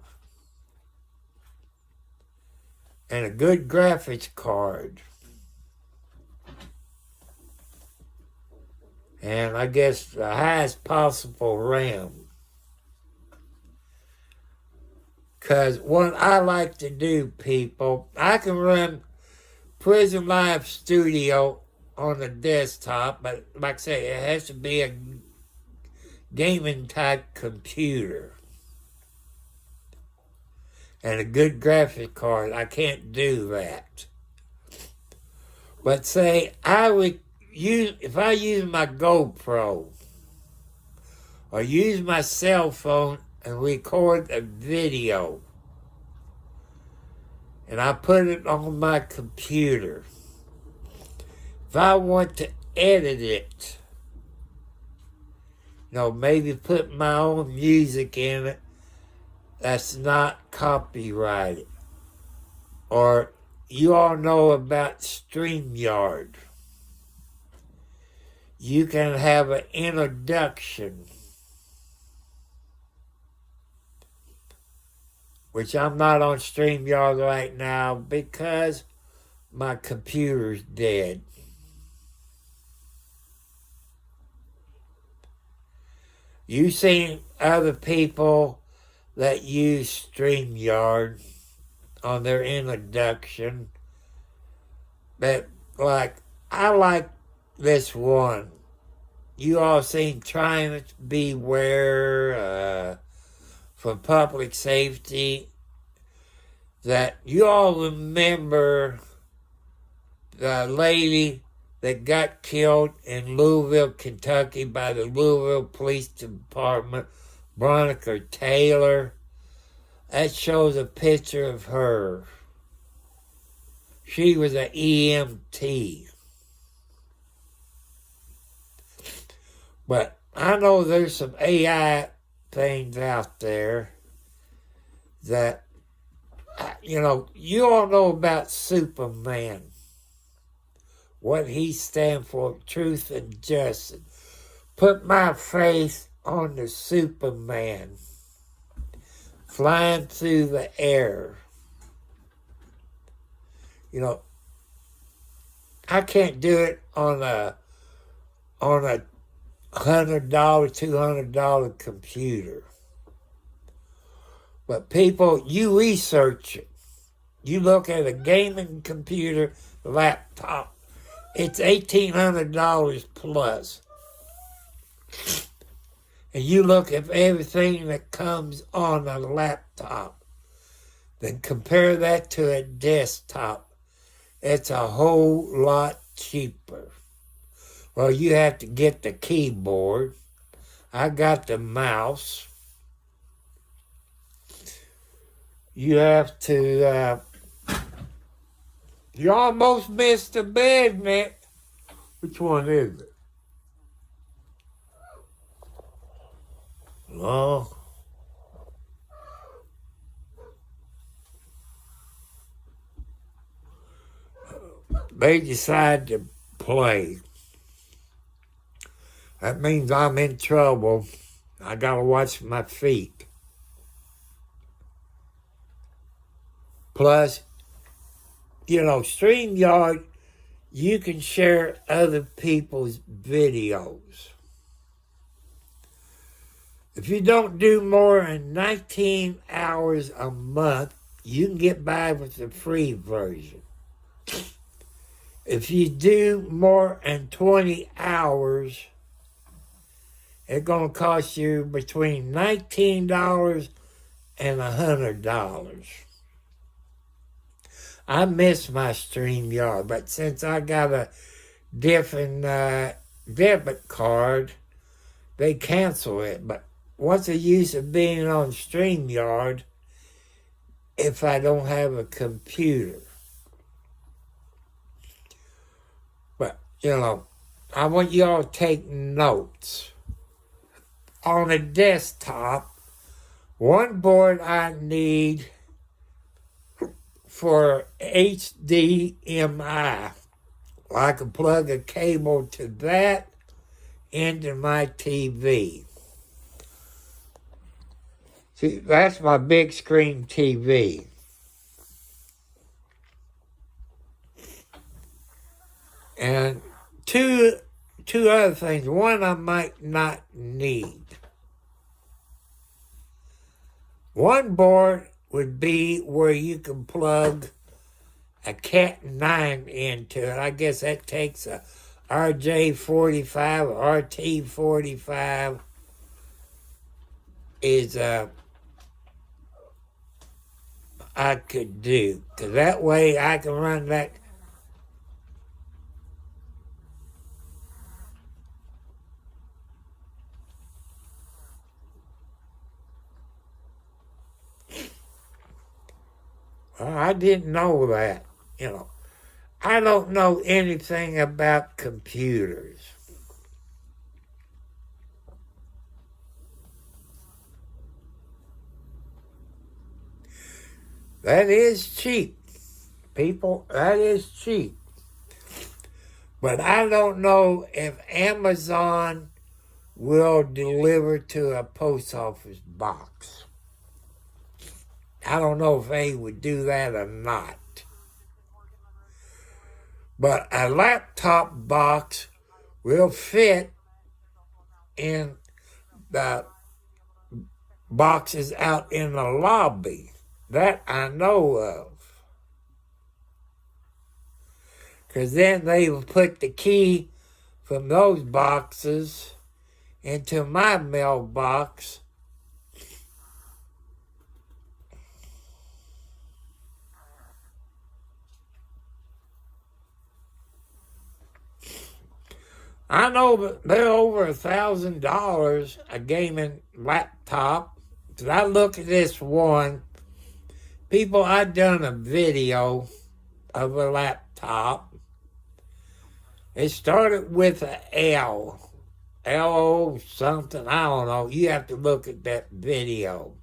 And a good graphics card. And I guess the highest possible RAM. Because what I like to do, people, I can run Prison Live Studio on the desktop, but like I say, it has to be a gaming type computer. And a good graphic card. I can't do that. But say, if I use my GoPro or use my cell phone and record a video and I put it on my computer, if I want to edit it, maybe put my own music in it that's not copyrighted. Or you all know about StreamYard. You can have an introduction, which I'm not on StreamYard right now because my computer's dead. You've seen other people that use StreamYard on their introduction. But, I like this one. You all seen Trying to Beware for public safety. That you all remember the lady that got killed in Louisville, Kentucky by the Louisville Police Department, Veronica Taylor. That shows a picture of her. She was an EMT. But I know there's some AI things out there that, you all know about Superman. What he stands for, truth and justice. Put my face on the Superman flying through the air. I can't do it on a $100, $200 computer. But people, you research it. You look at a gaming computer, laptop. It's $1,800 plus. And you look at everything that comes on a laptop. Then compare that to a desktop. It's a whole lot cheaper. Well, you have to get the keyboard. I got the mouse. You have to, you almost missed the bed, man. Which one is it? No. They decide to play. That means I'm in trouble. I gotta watch my feet. Plus, StreamYard, you can share other people's videos. If you don't do more than 19 hours a month, you can get by with the free version. If you do more than 20 hours, it's going to cost you between $19 and $100. I miss my StreamYard, but since I got a different debit card, they cancel it. But what's the use of being on StreamYard if I don't have a computer? But, I want y'all to take notes. On a desktop, one board I need for HDMI. I can plug a cable to that into my TV. See, that's my big screen TV. And two other things. One I might not need. One board would be where you can plug a Cat 9 into it. I guess that takes a RJ45 or RT45 is I could do. Because that way I can run that. Well, I didn't know that. I don't know anything about computers. That is cheap, people. That is cheap. But I don't know if Amazon will deliver to a post office box. I don't know if they would do that or not. But a laptop box will fit in the boxes out in the lobby. That I know of. Because then they will put the key from those boxes into my mailbox. I know that they're over $1,000 a gaming laptop. Because I look at this one. People, I've done a video of a laptop. It started with an L. L something, I don't know. You have to look at that video.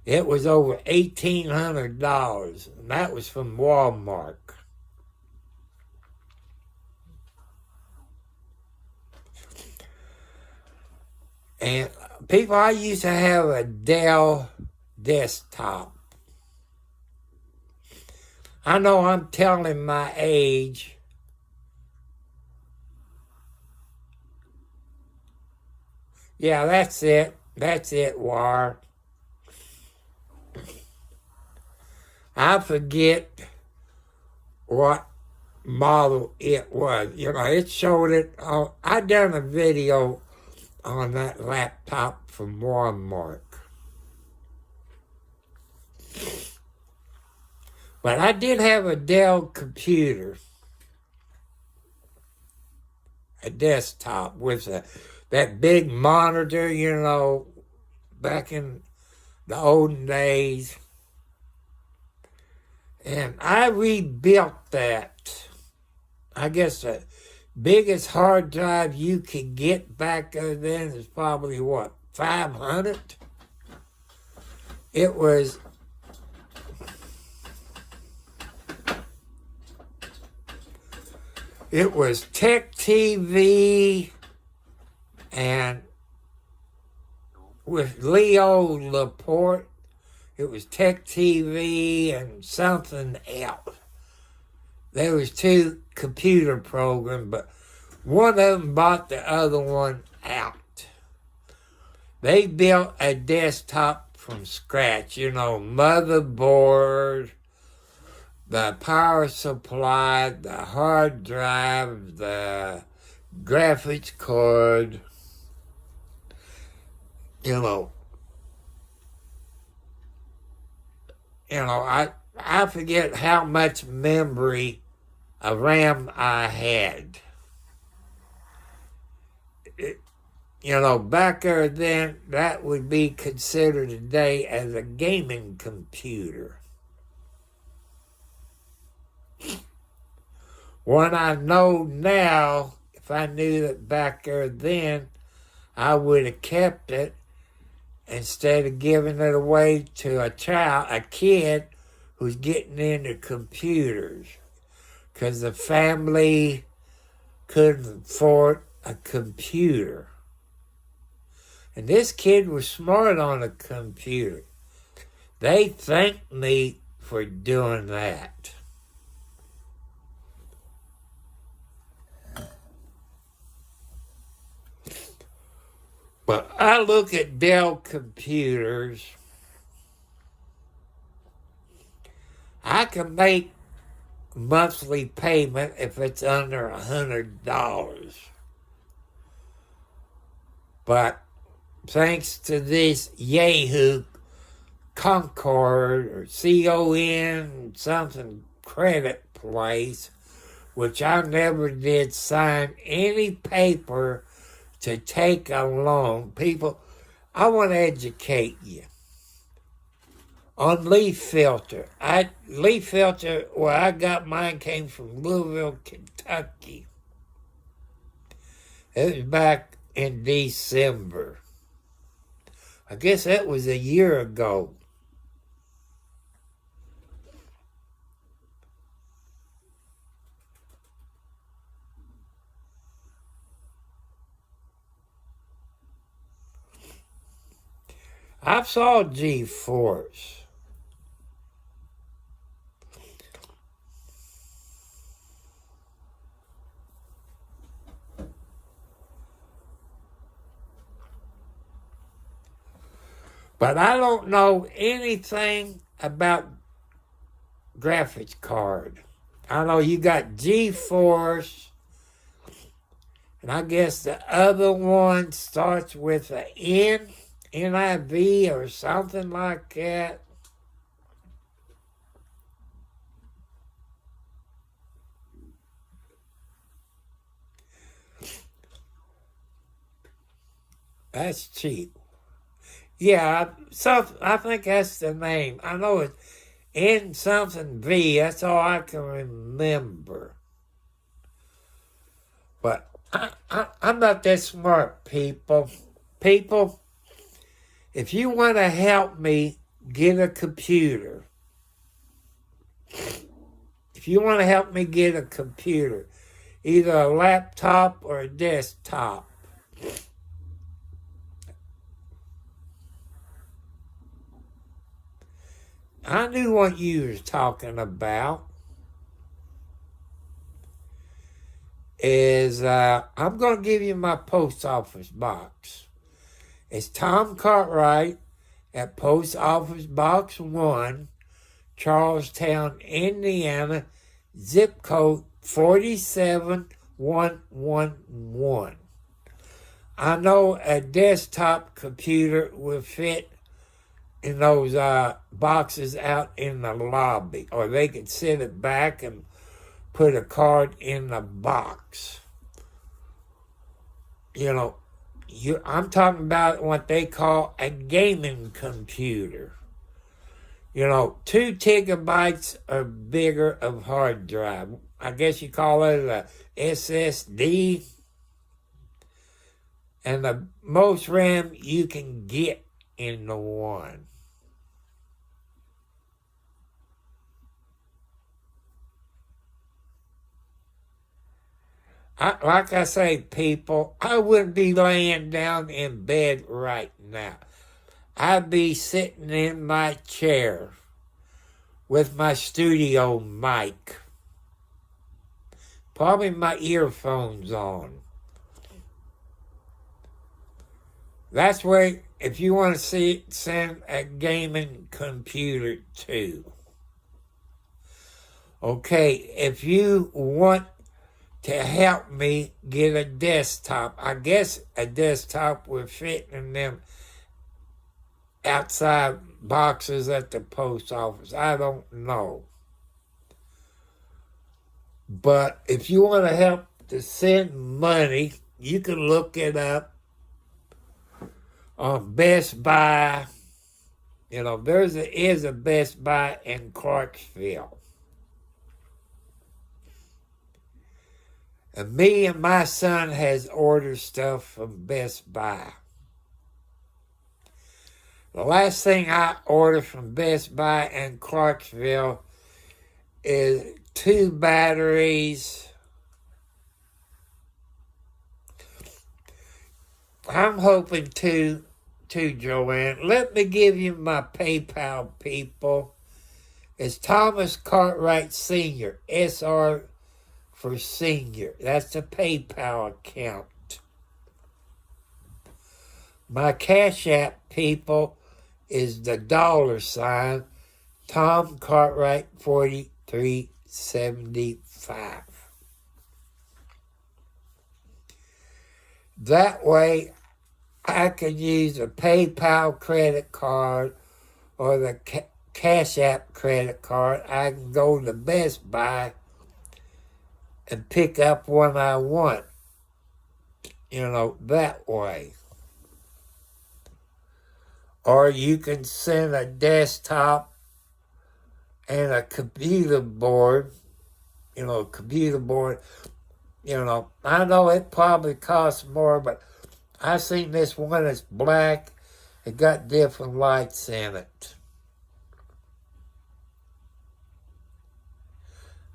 It was over $1,800. And that was from Walmart. And people, I used to have a Dell desktop. I know I'm telling my age. Yeah, that's it. That's it, War. I forget what model it was. It showed it. I done a video on that laptop from Walmart. But I did have a Dell computer, a desktop with that big monitor, back in the olden days. And I rebuilt that. I guess the biggest hard drive you could get back then is probably, 500? It was Tech TV and with Leo Laporte. It was Tech TV and something else. There was two computer programs, but one of them bought the other one out. They built a desktop from scratch, motherboard, the power supply, the hard drive, the graphics card, I forget how much memory of RAM I had. Back there then, that would be considered today as a gaming computer. What I know now, if I knew that back there then, I would have kept it instead of giving it away to a kid who's getting into computers. Because the family couldn't afford a computer. And this kid was smart on a computer. They thanked me for doing that. But I look at Dell computers. I can make monthly payment if it's under $100. But thanks to this Yahoo Concord or CON something credit place, which I never did sign any paper to take a loan. People, I want to educate you on leaf filter. Leaf filter, where I got mine, came from Louisville, Kentucky. It was back in December. I guess that was a year ago. I saw GeForce. But I don't know anything about graphics card. I know you got GeForce, and I guess the other one starts with an NIV or something like that. That's cheap. Yeah, I think that's the name. I know it's N something V. That's all I can remember. But I'm not that smart, people. People, if you want to help me get a computer, either a laptop or a desktop, I knew what you was talking about. I'm going to give you my post office box. It's Tom Cartwright at Post Office Box 1, Charlestown, Indiana, zip code 47111. I know a desktop computer will fit in those boxes out in the lobby, or they could set it back and put a card in the box. I'm talking about what they call a gaming computer. 2 gigabytes or bigger of hard drive. I guess you call it a SSD. And the most RAM you can get in the one. Like I say, people, I wouldn't be laying down in bed right now. I'd be sitting in my chair with my studio mic. Probably my earphones on. That's where, if you want to send a gaming computer to. Okay, if you want to help me get a desktop, I guess a desktop will fit in them outside boxes at the post office. I don't know. But if you want to help to send money, you can look it up on Best Buy. You know, there is a Best Buy in Clarksville. And me and my son has ordered stuff from Best Buy. The last thing I ordered from Best Buy in Clarksville is 2 batteries. I'm hoping to Joanne. Let me give you my PayPal, people. It's Thomas Cartwright Sr., SR for senior. That's the PayPal account. My Cash App, people, is the $, Tom Cartwright 4375. That way, I can use a PayPal credit card or the Cash App credit card. I can go to Best Buy and pick up what I want, you know, that way. Or you can send a desktop and a computer board, I know it probably costs more, but I seen this one that's black. It got different lights in it.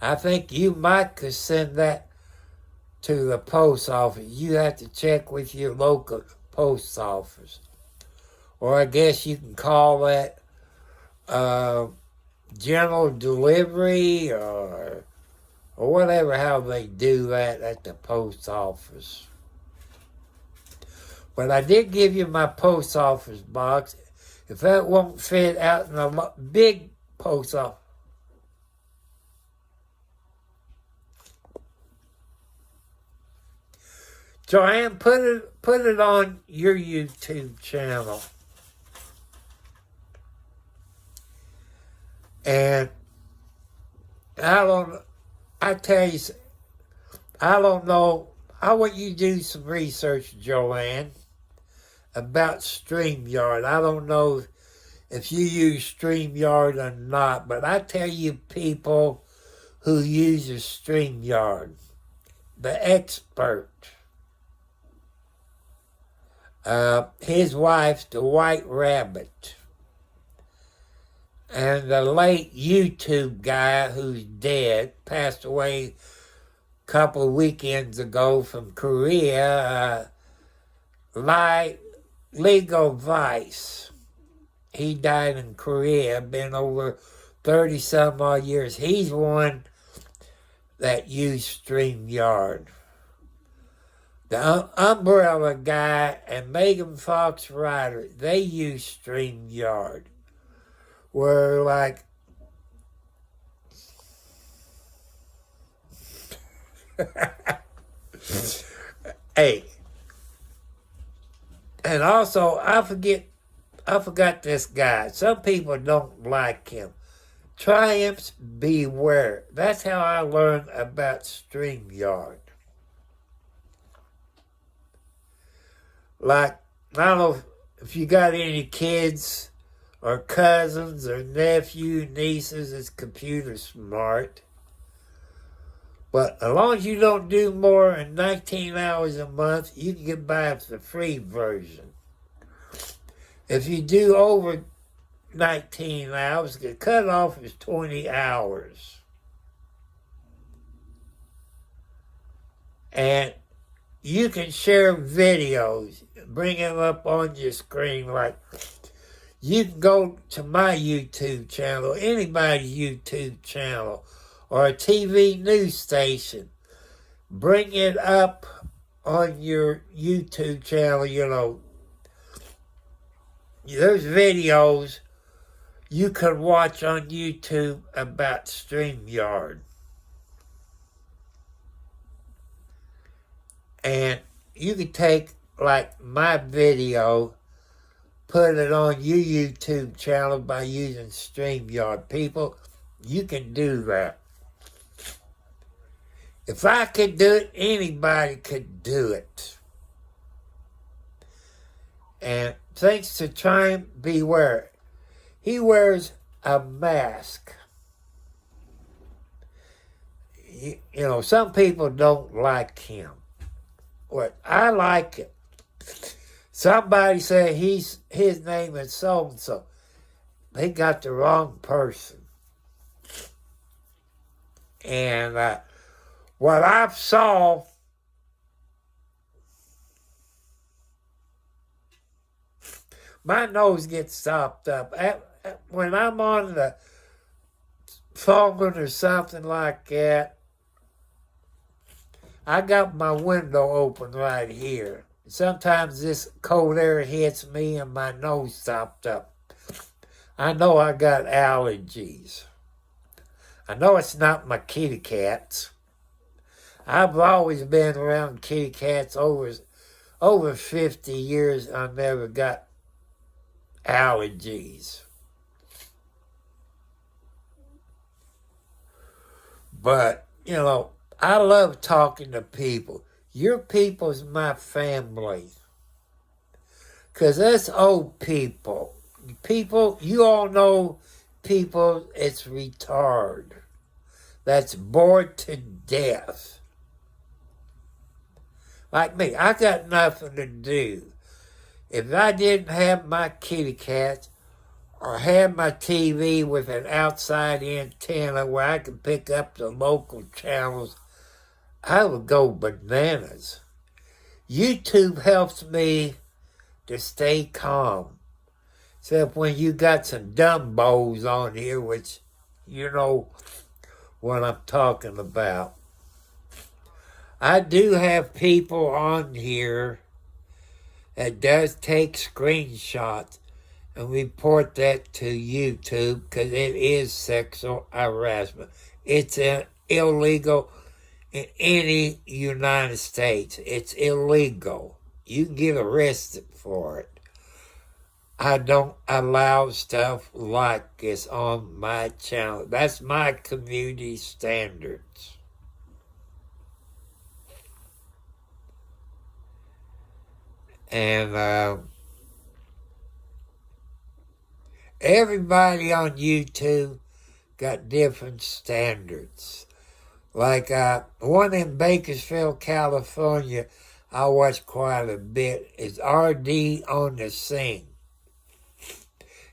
I think you might could send that to the post office. You have to check with your local post office. Or I guess you can call that general delivery or whatever, how they do that at the post office. But I did give you my post office box. If that won't fit out in a big post office, Joanne, put it on your YouTube channel. And I don't know. I want you to do some research, Joanne, about StreamYard. I don't know if you use StreamYard or not, but I tell you people who use StreamYard, the expert. His wife's the White Rabbit. And the late YouTube guy who's dead, passed away a couple of weekends ago from Korea, Legal Vice. He died in Korea, been over 30-some odd years. He's one that used StreamYard. The Umbrella Guy and Megan Fox Ryder, they use StreamYard. Where like, hey, and also I forgot this guy. Some people don't like him. Triumphs Beware. That's how I learned about StreamYard. Like, I don't know if you got any kids or cousins or nephew, nieces is computer smart. But as long as you don't do more than 19 hours a month, you can get by with the free version. If you do over 19 hours, the cutoff is 20 hours. And you can share videos, bring them up on your screen. Like, you can go to my YouTube channel, anybody's YouTube channel, or a TV news station. Bring it up on your YouTube channel, there's videos you can watch on YouTube about StreamYard. And you can take, like, my video, put it on your YouTube channel by using StreamYard. People, you can do that. If I could do it, anybody could do it. And thanks to Triumph Beware, he wears a mask. You know, some people don't like him. Well, I like it. Somebody said his name is so-and-so. They got the wrong person. And what I saw, my nose gets stopped up. When I'm on the phone or something like that, I got my window open right here. Sometimes this cold air hits me and my nose stopped up. I know I got allergies. I know it's not my kitty cats. I've always been around kitty cats over 50 years. I never got allergies. But, you know, I love talking to people. Your people's my family. Because us old people, you all know people, it's retard. That's bored to death. Like me, I got nothing to do. If I didn't have my kitty cats or have my TV with an outside antenna where I could pick up the local channels, I would go bananas. YouTube helps me to stay calm. Except when you got some dumbos on here, which you know what I'm talking about. I do have people on here that does take screenshots and report that to YouTube because it is sexual harassment. It's illegal in any United States. It's illegal. You can get arrested for it. I don't allow stuff like this on my channel. That's my community standards. And everybody on YouTube got different standards. Like one in Bakersfield, California, I watch quite a bit, is RD on the Scene.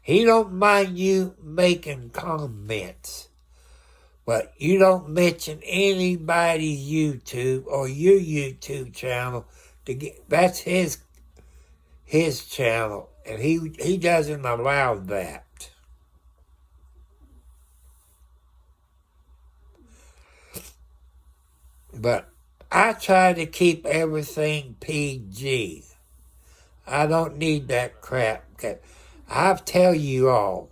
He don't mind you making comments, but you don't mention anybody's YouTube or your YouTube channel to get. That's his channel, and he doesn't allow that. But I try to keep everything PG. I don't need that crap. I tell you all,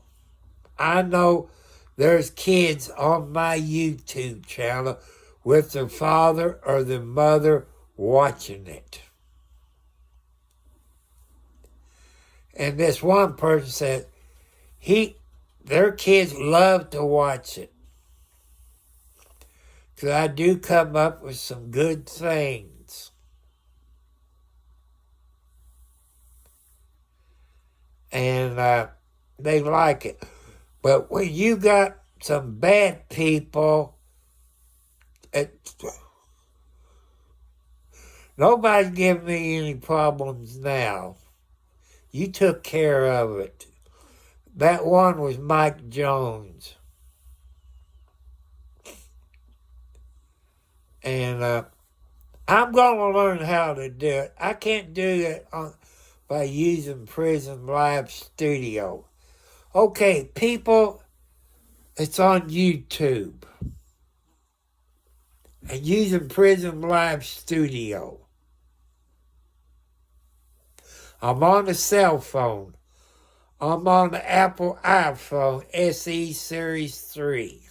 I know there's kids on my YouTube channel with their father or their mother watching it. And this one person said their kids love to watch it. Because I do come up with some good things. And they like it. But when you got some bad people, nobody's giving me any problems now. You took care of it. That one was Mike Jones. And I'm going to learn how to do it. I can't do it by using Prison Live Studio. Okay, people, it's on YouTube. And using Prison Live Studio. I'm on a cell phone. I'm on the Apple iPhone SE Series 3.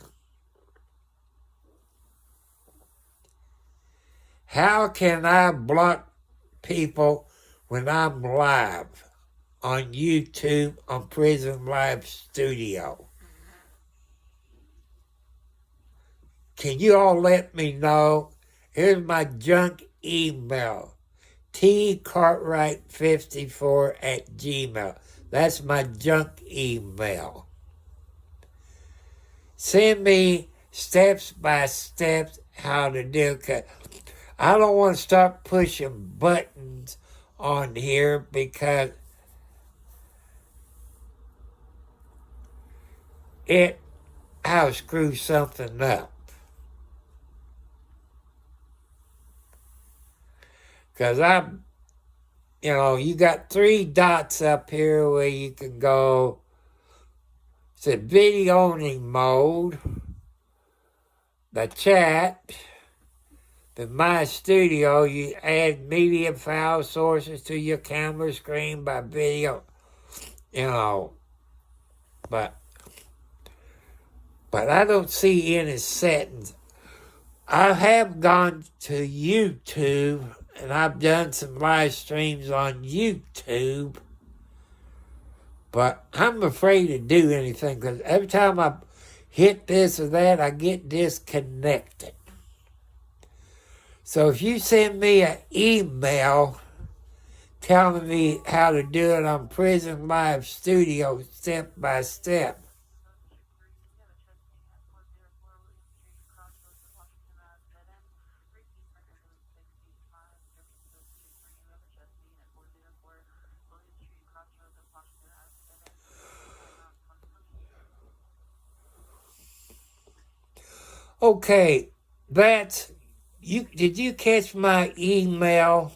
How can I block people when I'm live on YouTube on Prison Live Studio? Can you all let me know? Here's my junk email. tcartwright54@gmail. That's my junk email. Send me steps by steps how to do it. I don't want to start pushing buttons on here because I'll screw something up. Because you got 3 dots up here where you can go. It's a video only mode, the chat, the My Studio. You add media file sources to your camera screen by video, but I don't see any settings. I have gone to YouTube and I've done some live streams on YouTube, but I'm afraid to do anything because every time I hit this or that, I get disconnected. So if you send me an email telling me how to do it on Prison Live Studio step by step, okay, did you catch my email?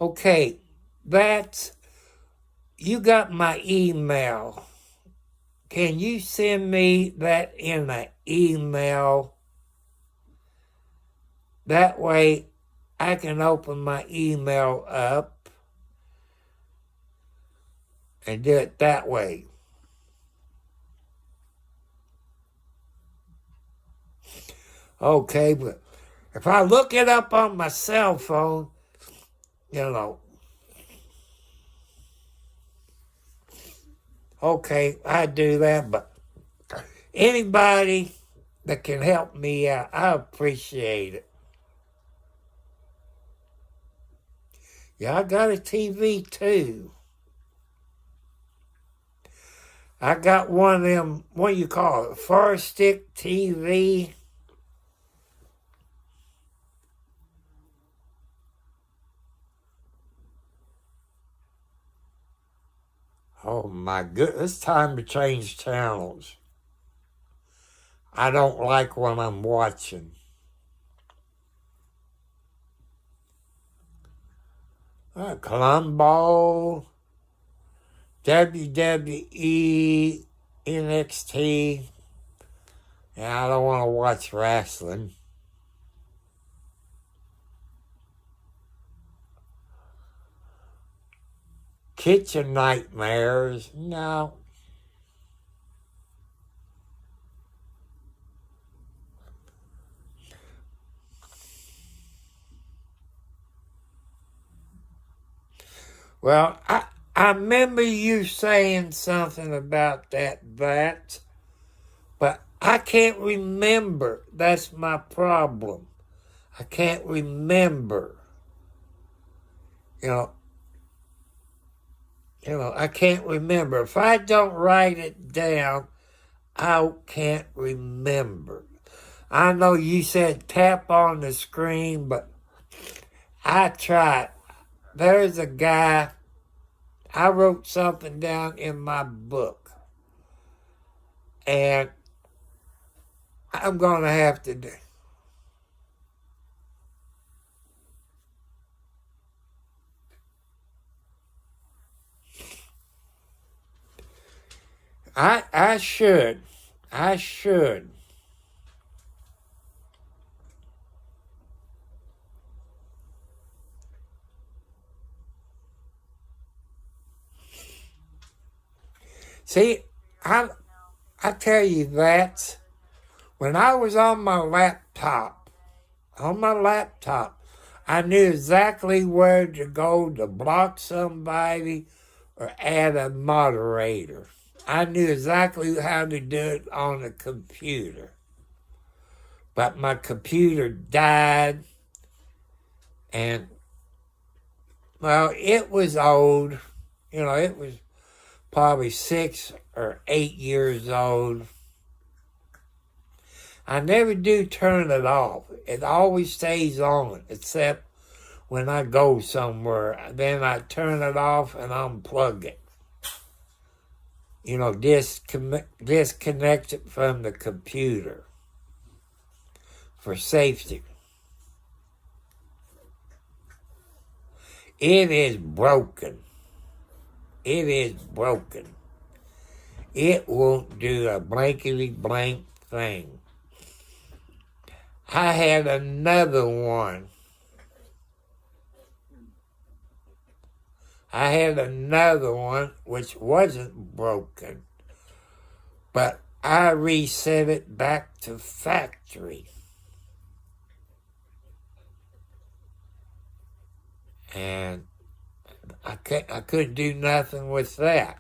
Okay, you got my email. Can you send me that in an email? That way I can open my email up and do it that way. Okay, but if I look it up on my cell phone, okay, I do that, but anybody that can help me out, I appreciate it. Yeah, I got a TV too. I got one of them, what do you call it, Fire Stick TV. Oh my goodness, it's time to change channels. I don't like what I'm watching. Columbo, WWE, NXT. Yeah, I don't want to watch wrestling. Kitchen Nightmares, no. Well, I remember you saying something about that, but I can't remember. That's my problem. I can't remember. I can't remember. If I don't write it down, I can't remember. I know you said tap on the screen, but I tried. There's a guy, I wrote something down in my book, and I'm going to have to do. I should. See, I tell you that when I was on my laptop, I knew exactly where to go to block somebody or add a moderator. I knew exactly how to do it on a computer. But my computer died, and, well, it was old. It was probably 6 or 8 years old. I never do turn it off. It always stays on, except when I go somewhere. Then I turn it off and unplug it. Disconnect it from the computer for safety. It is broken. It won't do a blankety blank thing. I had another one. Which wasn't broken, but I reset it back to factory. And I couldn't do nothing with that.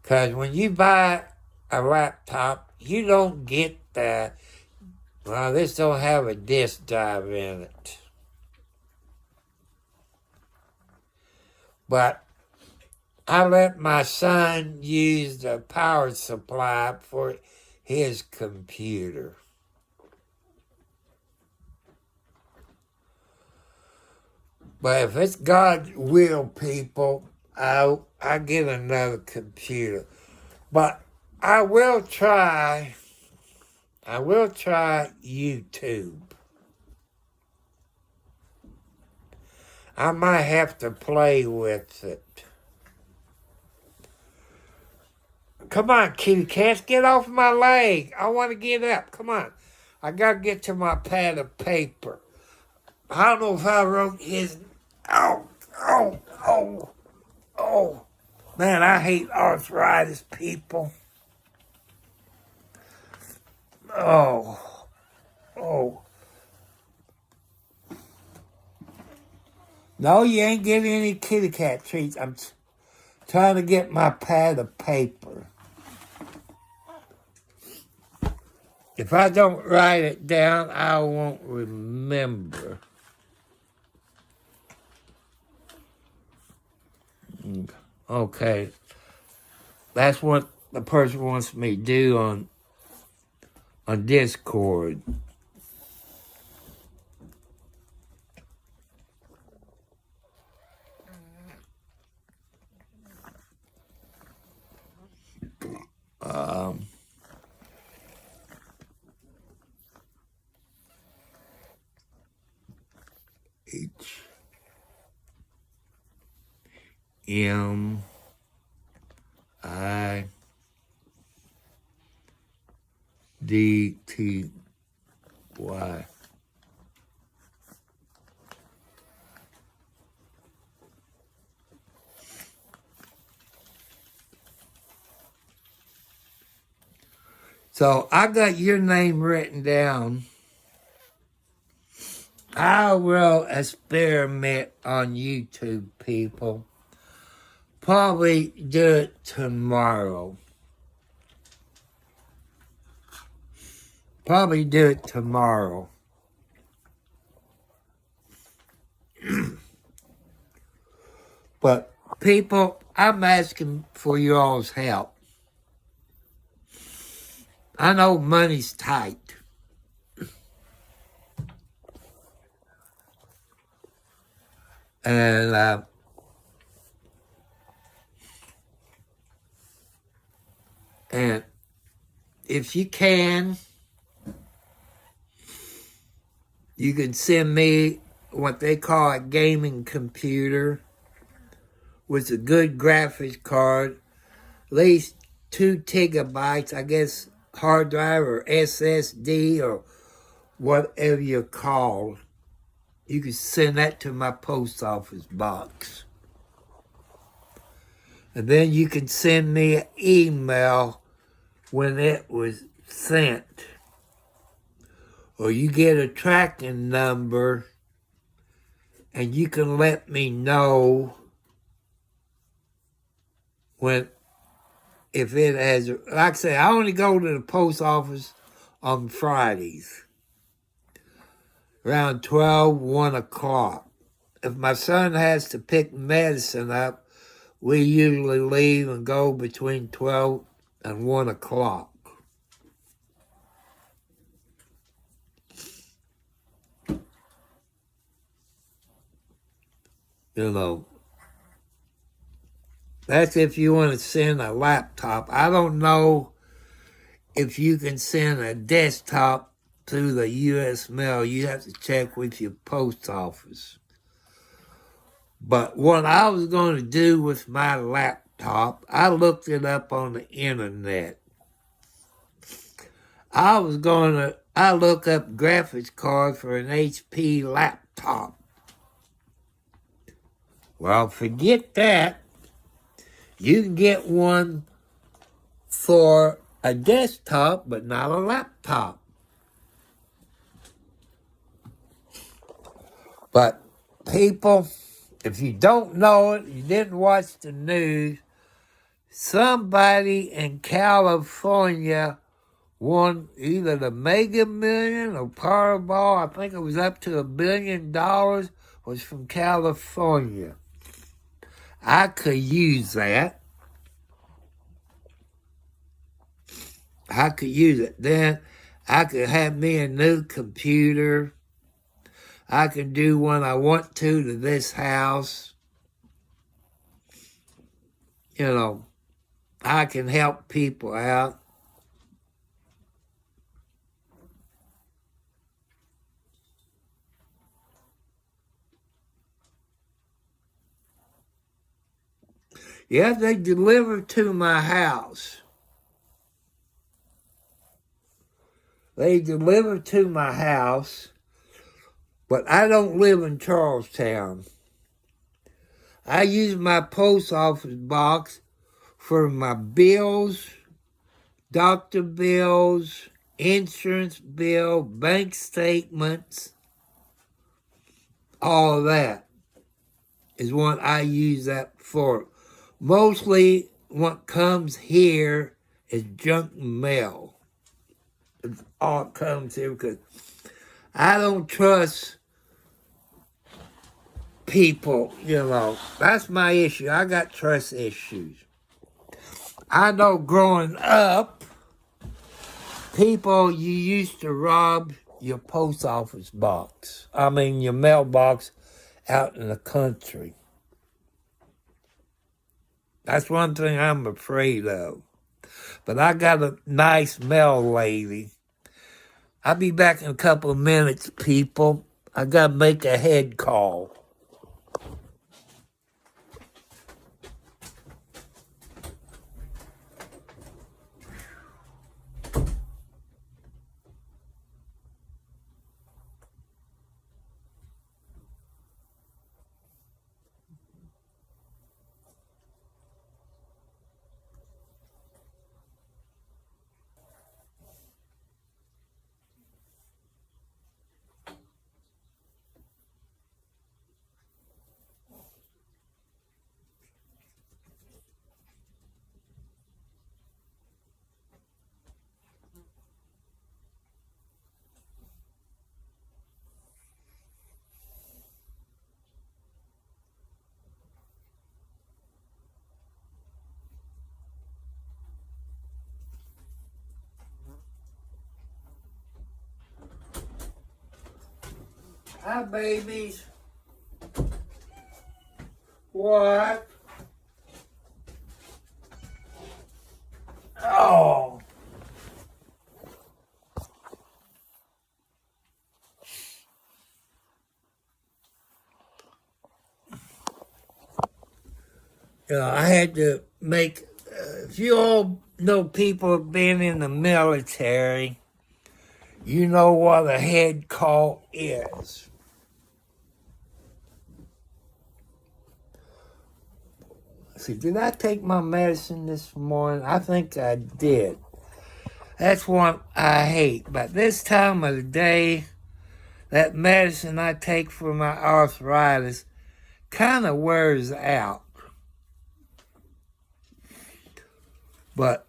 Because when you buy a laptop, you don't get this don't have a disk drive in it. But I let my son use the power supply for his computer. But if it's God's will, people, I get another computer. But I will try YouTube. I might have to play with it. Come on, kitty cats, get off my leg. I want to get up. Come on. I got to get to my pad of paper. I don't know if I wrote his... Oh. Man, I hate arthritis, people. Oh. No, you ain't getting any kitty cat treats. I'm trying to get my pad of paper. If I don't write it down, I won't remember. Okay. That's what the person wants me to do on Discord. HMIDTY. So I got your name written down. I will experiment on YouTube, people. Probably do it tomorrow. But people, I'm asking for your all's help. I know money's tight. And if you can send me what they call a gaming computer with a good graphics card, at least 2 gigabytes, I guess, hard drive or SSD or whatever you call. You can send that to my post office box. And then you can send me an email when it was sent. Or you get a tracking number and you can let me know if it has, like I say, I only go to the post office on Fridays around 1 o'clock. If my son has to pick medicine up, we usually leave and go between 12 and 1 o'clock. You know, that's if you want to send a laptop. I don't know if you can send a desktop through the U.S. mail. You have to check with your post office. But what I was going to do with my laptop, I looked it up on the internet. I look up graphics card for an HP laptop. Well, forget that. You can get one for a desktop, but not a laptop. But people, if you don't know it, you didn't watch the news, somebody in California won either the Mega Million or Powerball. I think it was up to $1 billion, was from California. I could use that. I could use it. Then I could have me a new computer. I can do what I want to this house. You know, I can help people out. Yeah, they deliver to my house. They deliver to my house, but I don't live in Charlestown. I use my post office box for my bills, doctor bills, insurance bill, bank statements, all of that is what I use that for. Mostly what comes here is junk mail. It's all comes here because I don't trust people, you know. That's my issue. I got trust issues. I know growing up, people, you used to rob your post office box. Your mailbox out in the country. That's one thing I'm afraid of. But I got a nice mail lady. I'll be back in a couple of minutes, people. I got to make a head call. Hi, babies. What? Oh. I had to make, if you all know people have been in the military, you know what a head call is. See, did I take my medicine this morning? I think I did. That's one I hate. But this time of the day, that medicine I take for my arthritis kind of wears out. But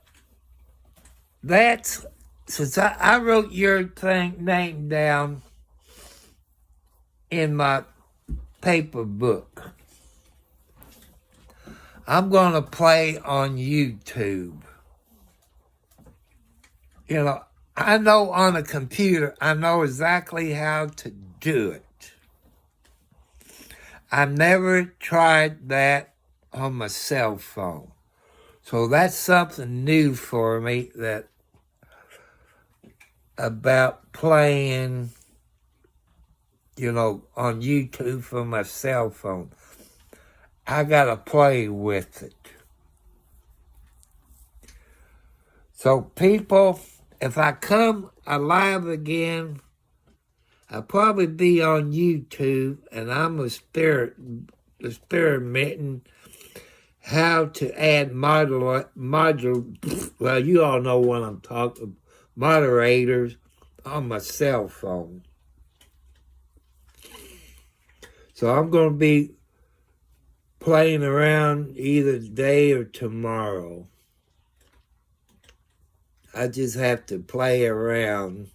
that's, since I wrote your name down in my paper book, I'm going to play on YouTube. You know, I know on a computer, I know exactly how to do it. I've never tried that on my cell phone. So that's something new for me, that about playing, you know, on YouTube from my cell phone. I gotta play with it. So people, if I come alive again, I'll probably be on YouTube, and I'm experimenting how to add well, you all know what I'm talking, moderators on my cell phone. So I'm going to be playing around either today or tomorrow. I just have to play around.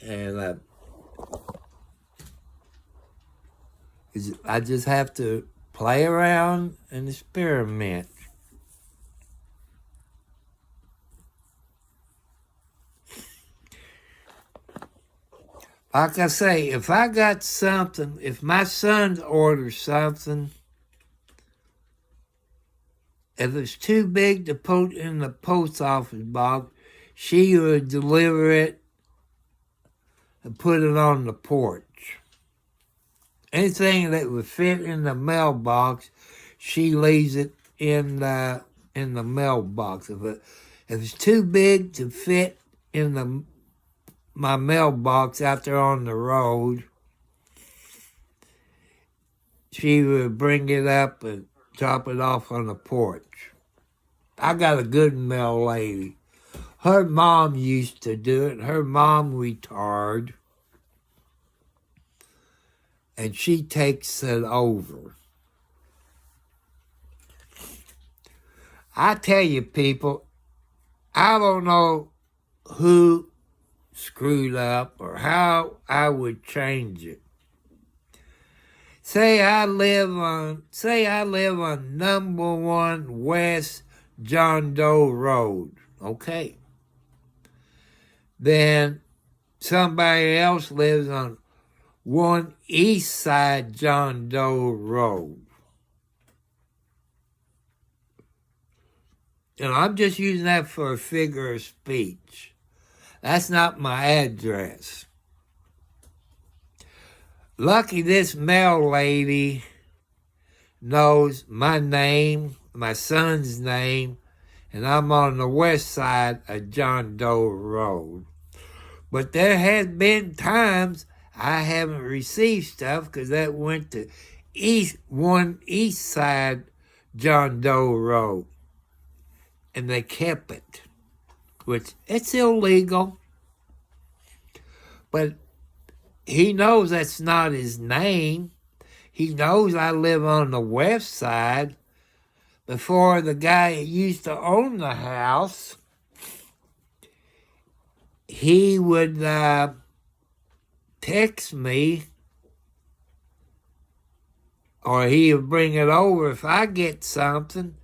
And I just have to play around and experiment. Like I say, if I got something, if my son orders something, if it's too big to put in the post office box, she would deliver it and put it on the porch. Anything that would fit in the mailbox, she leaves it in the mailbox. If it's too big to fit in my mailbox out there on the road, she would bring it up and drop it off on the porch. I got a good mail lady. Her mom used to do it. Her mom retired, and she takes it over. I tell you, people, I don't know who screwed up or how I would change it. Say I live on number 1 West John Doe Road, okay? Then somebody else lives on 1 East Side John Doe Road. And I'm just using that for a figure of speech. That's not my address. Lucky this mail lady knows my name, my son's name, and I'm on the west side of John Doe Road. But there has been times I haven't received stuff because that went to 1 East Side John Doe Road. And they kept it, which it's illegal. But he knows that's not his name. He knows I live on the west side. Before the guy that used to own the house, he would text me, or he would bring it over. If I get something,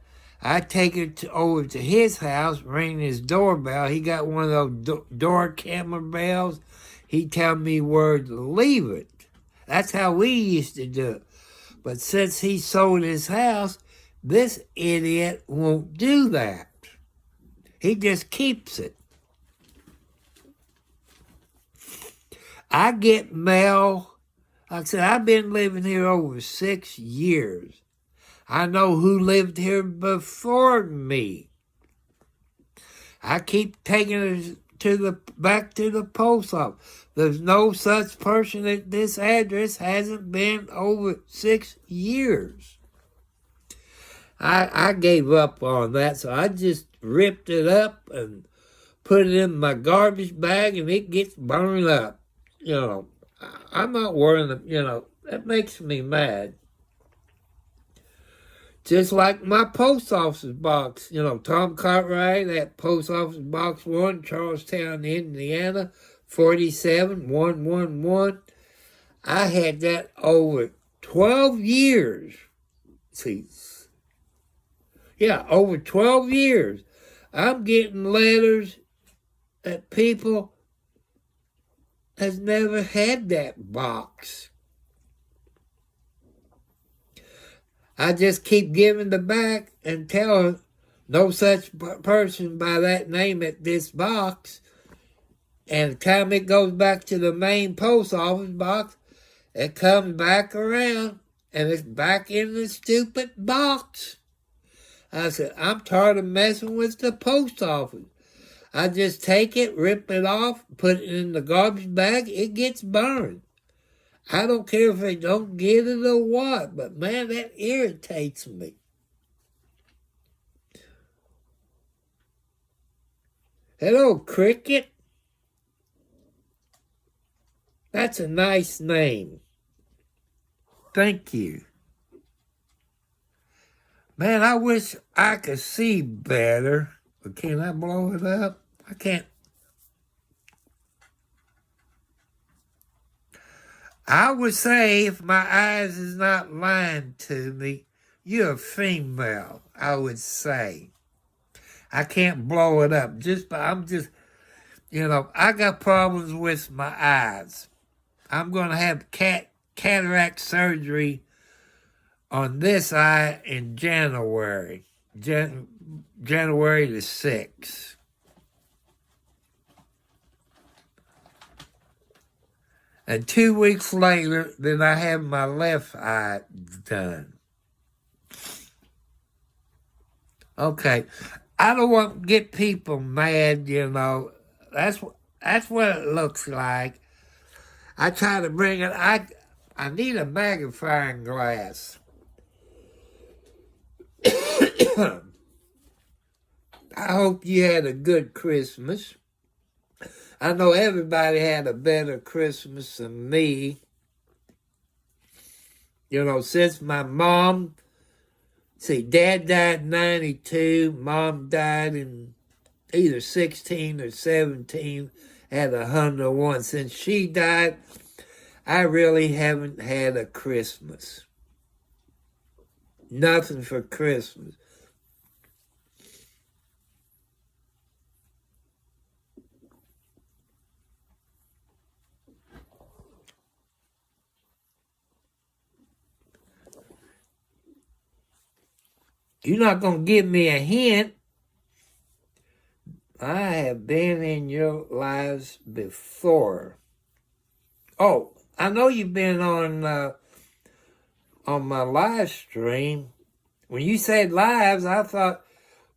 I take it over to his house, ring his doorbell. He got one of those door camera bells. He'd tell me where to leave it. That's how we used to do it. But since he sold his house, this idiot won't do that. He just keeps it. I get mail. Like I said, I've been living here over 6 years. I know who lived here before me. I keep taking back to the post office. There's no such person at this address. Hasn't been over 6 years. I gave up on that, so I just ripped it up and put it in my garbage bag, and it gets burned up. I'm not worrying. That makes me mad. Just like my post office box, Tom Cartwright at Post Office Box 1, Charlestown, Indiana, 47111. I had that over 12 years. Over 12 years. I'm getting letters that people has never had that box. I just keep giving the back and tell no such person by that name at this box. And the time it goes back to the main post office box, it comes back around and it's back in the stupid box. I said, I'm tired of messing with the post office. I just take it, rip it off, put it in the garbage bag, it gets burned. I don't care if they don't get it or what, but man, that irritates me. Hello, Cricket. That's a nice name. Thank you. Man, I wish I could see better, but can I blow it up? I can't. I would say if my eyes is not lying to me, you're a female, I would say. I can't blow it up. I got problems with my eyes. I'm going to have cataract surgery on this eye in January. January the 6th. And 2 weeks later, then I have my left eye done. Okay, I don't want to get people mad, That's what it looks like. I try to bring it. I need a magnifying glass. I hope you had a good Christmas. I know everybody had a better Christmas than me. Since my mom, Dad died in 92, Mom died in either 16 or 17, had 101. Since she died, I really haven't had a Christmas. Nothing for Christmas. You're not going to give me a hint. I have been in your lives before. Oh, I know you've been on my live stream. When you said lives, I thought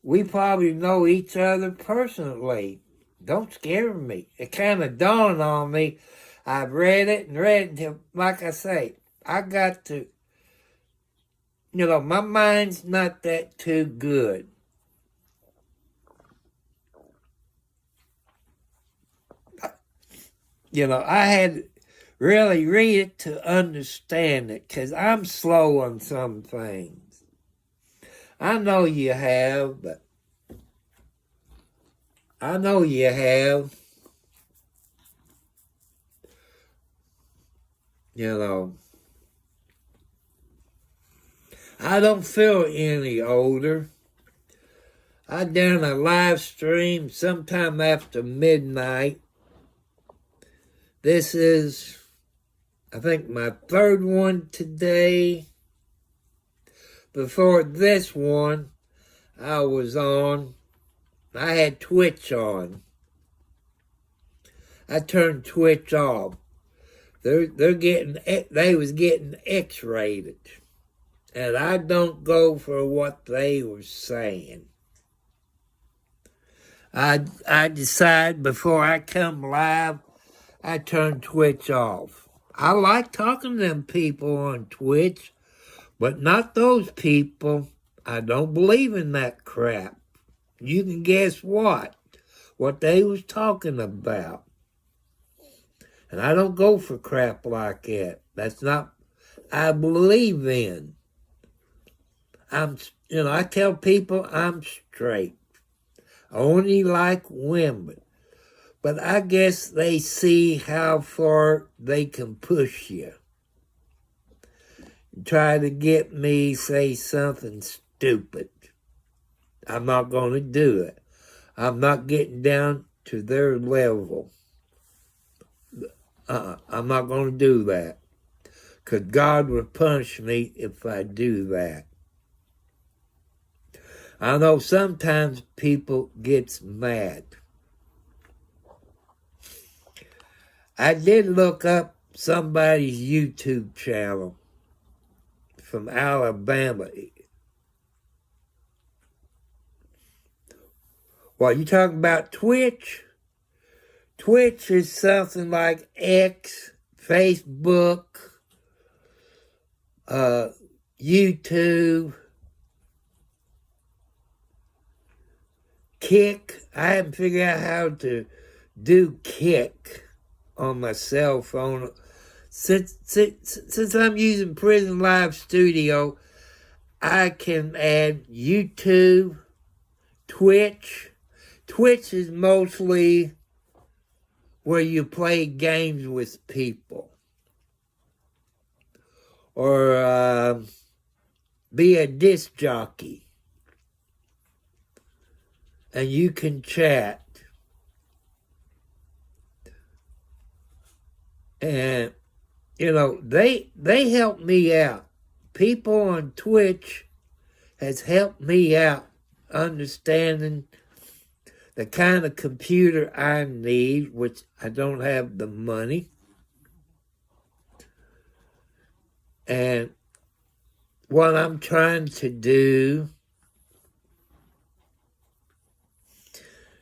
we probably know each other personally. Don't scare me. It kind of dawned on me. I've read it until, like I say, I got to, my mind's not that too good. I had to really read it to understand it, because I'm slow on some things. I know you have, but I know you have. I don't feel any older. I done a live stream sometime after midnight. This is, I think, my third one today. Before this one, I was on. I had Twitch on. I turned Twitch off. They was getting X-rated. And I don't go for what they were saying. I decide before I come live, I turn Twitch off. I like talking to them people on Twitch, but not those people. I don't believe in that crap. You can guess what they was talking about. And I don't go for crap like that. That's not I believe in. I tell people I'm straight. I only like women. But I guess they see how far they can push you. Try to get me say something stupid. I'm not going to do it. I'm not getting down to their level. I'm not going to do that. Because God will punish me if I do that. I know sometimes people gets mad. I did look up somebody's YouTube channel from Alabama. Well, you talking about Twitch? Twitch is something like X, Facebook, YouTube, Kick. I haven't figured out how to do Kick on my cell phone. Since I'm using Prison Live Studio, I can add YouTube, Twitch. Twitch is mostly where you play games with people. Or be a disc jockey. And you can chat. And, they help me out. People on Twitch has helped me out understanding the kind of computer I need, which I don't have the money. And what I'm trying to do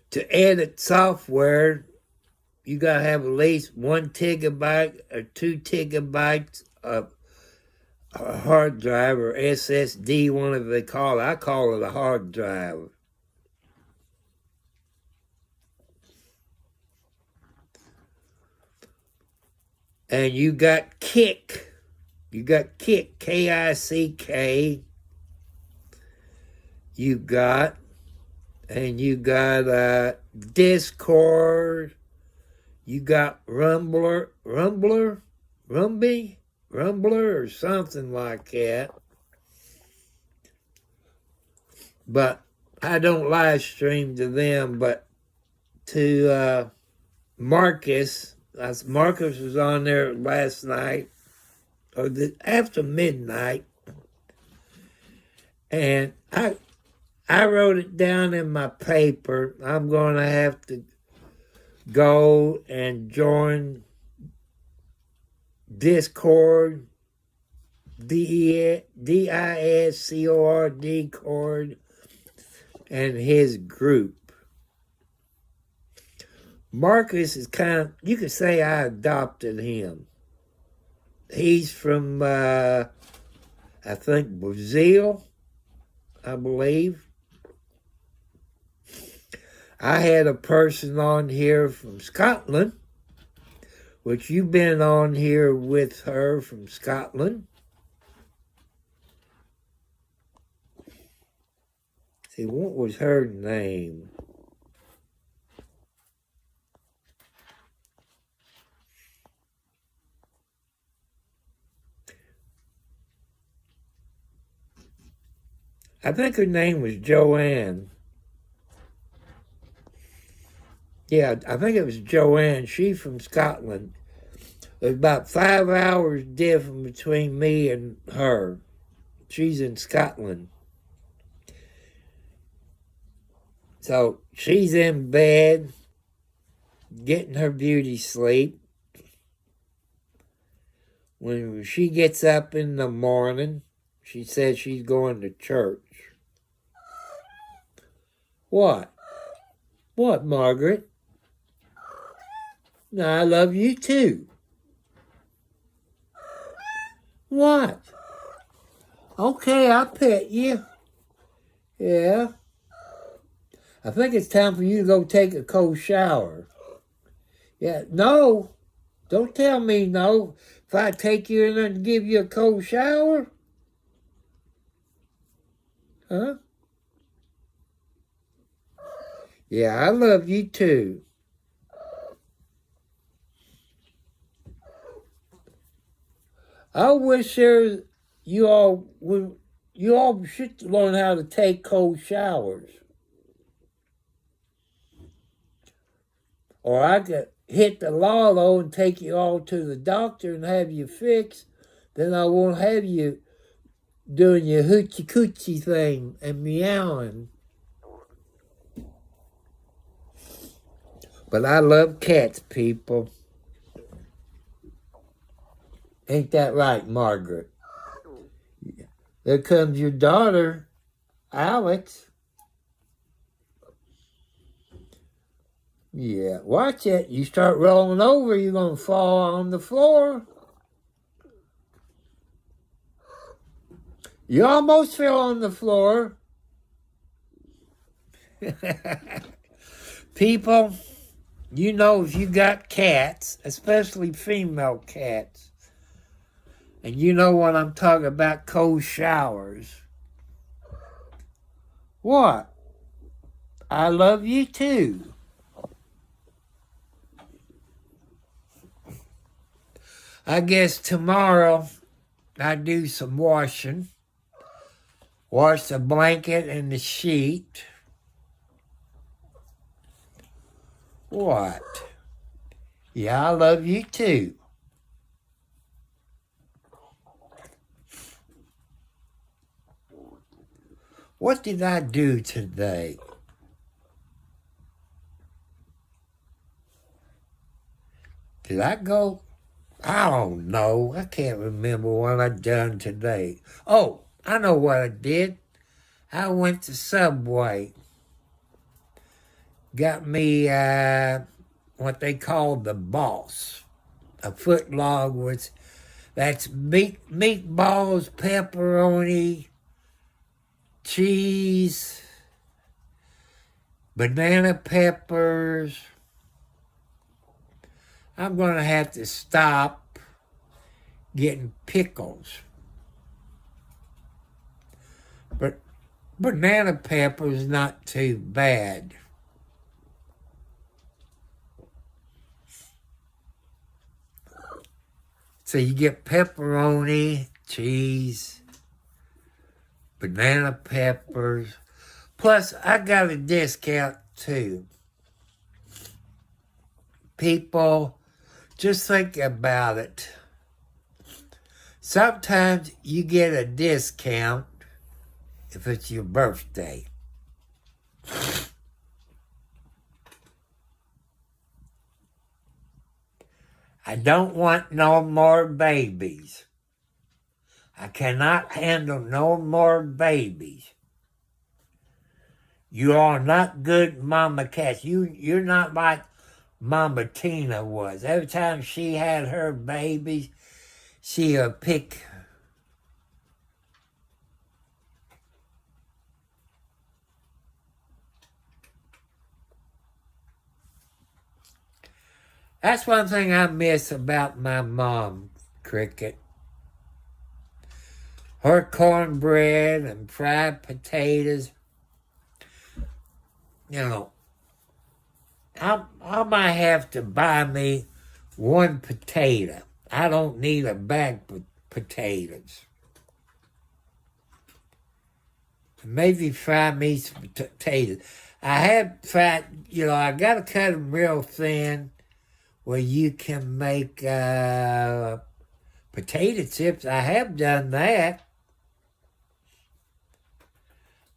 to edit software, you got to have at least 1 gigabyte or 2 gigabytes of a hard drive or SSD, whatever they call it. I call it a hard drive. And you got Kick. You got Kick, Kick. You got Discord. You got Rumbler or something like that. But I don't live stream to them, but to Marcus. Marcus was on there last night, or after midnight, and I wrote it down in my paper. I'm going to have to go and join Discord, DISCORD Cord, and his group. Marcus is you could say I adopted him. He's from, I think, Brazil, I believe. I had a person on here from Scotland, which you've been on here with her from Scotland. See, what was her name? I think her name was Joanne. Yeah, I think it was Joanne. She's from Scotland. There's about 5 hours difference between me and her. She's in Scotland. So she's in bed, getting her beauty sleep. When she gets up in the morning, she says she's going to church. What? What, Margaret? No, I love you too. What? Okay, I'll pet you. Yeah. I think it's time for you to go take a cold shower. Yeah, no. Don't tell me no. If I take you in there and give you a cold shower? Huh? Yeah, I love you too. I wish you all should learn how to take cold showers. Or I could hit the lotto and take you all to the doctor and have you fixed. Then I won't have you doing your hoochie coochie thing and meowing. But I love cats, people. Ain't that right, Margaret? There comes your daughter, Alex. Yeah, watch it. You start rolling over, you're going to fall on the floor. You almost fell on the floor. People, you know if you got cats, especially female cats, and you know what I'm talking about, cold showers. What? I love you too. I guess tomorrow I do some washing. Wash the blanket and the sheet. What? Yeah, I love you too. What did I do today? Did I go? I don't know. I can't remember what I done today. Oh, I know what I did. I went to Subway. Got me what they call the Boss. A footlong with, that's meatballs, pepperoni, cheese, banana peppers. I'm going to have to stop getting pickles. But banana pepper is not too bad. So you get pepperoni, cheese, banana peppers. Plus, I got a discount too. People, just think about it. Sometimes you get a discount if it's your birthday. I don't want no more babies. I cannot handle no more babies. You are not good mama cats. You're not like Mama Tina was. Every time she had her babies, she would pick. That's one thing I miss about my mom, Cricket. Her cornbread and fried potatoes. You know, I might have to buy me one potato. I don't need a bag of potatoes. Maybe fry me some potatoes. I have fried, I got to cut them real thin where you can make potato chips. I have done that.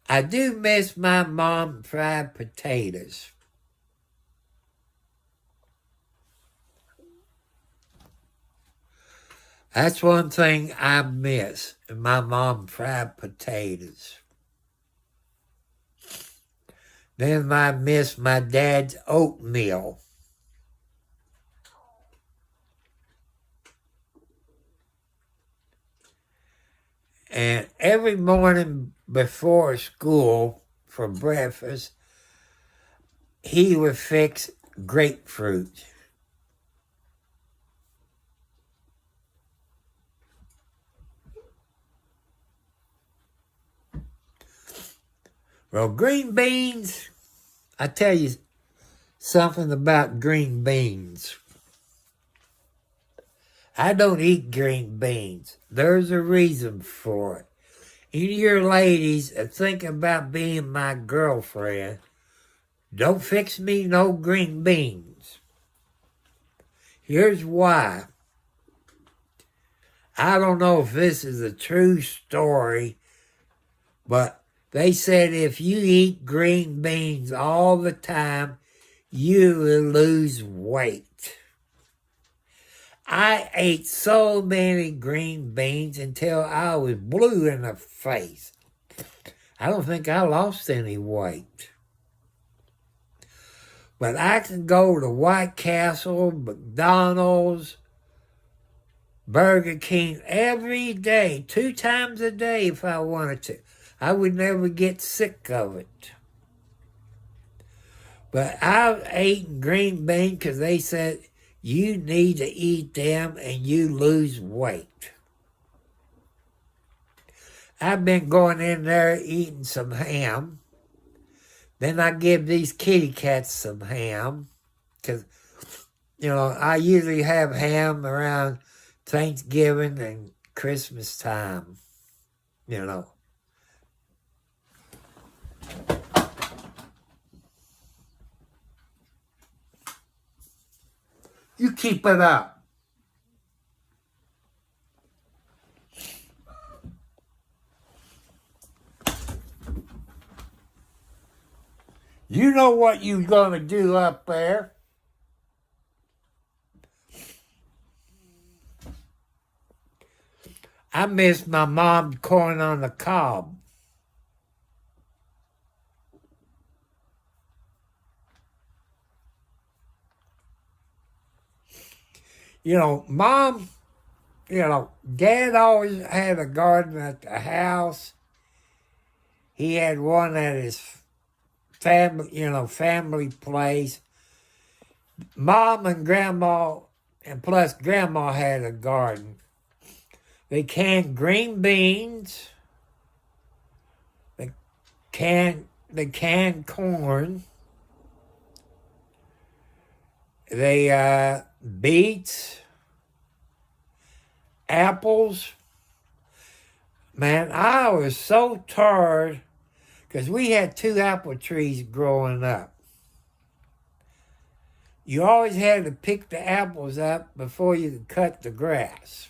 I do miss my mom fried potatoes. That's one thing I miss, my mom fried potatoes. Then I miss my dad's oatmeal. And every morning before school for breakfast, he would fix grapefruit. Well, green beans, I tell you something about green beans. I don't eat green beans. There's a reason for it. Any of your ladies that think about being my girlfriend, don't fix me no green beans. Here's why. I don't know if this is a true story, but they said if you eat green beans all the time, you will lose weight. I ate so many green beans until I was blue in the face. I don't think I lost any weight. But I can go to White Castle, McDonald's, Burger King every day, 2 times a day if I wanted to. I would never get sick of it. But I've eaten green beans because they said you need to eat them and you lose weight. I've been going in there eating some ham. Then I give these kitty cats some ham. Because, I usually have ham around Thanksgiving and Christmas time. You keep it up. You know what you're going to do up there. I miss my mom's corn on the cob. Mom, Dad always had a garden at the house. He had one at his family place. Mom and Grandma, and plus Grandma had a garden. They canned green beans. They canned corn. They beets, apples. Man, I was so tired because we had 2 apple trees growing up. You always had to pick the apples up before you could cut the grass.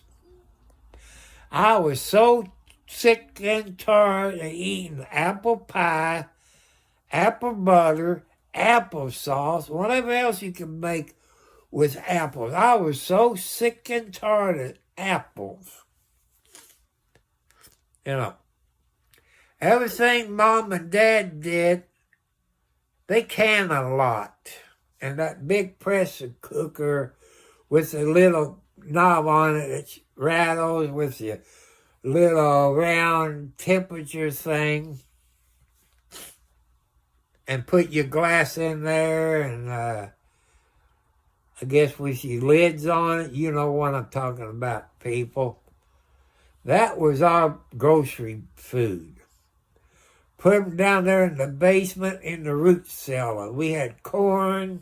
I was so sick and tired of eating apple pie, apple butter, applesauce, whatever else you can make with apples. I was so sick and tired of apples. Everything Mom and Dad did, they canned a lot. And that big pressure cooker with a little knob on it that rattles with your little round temperature thing. And put your glass in there and I guess with your lids on it. You know what I'm talking about, people. That was our grocery food. Put them down there in the basement in the root cellar. We had corn,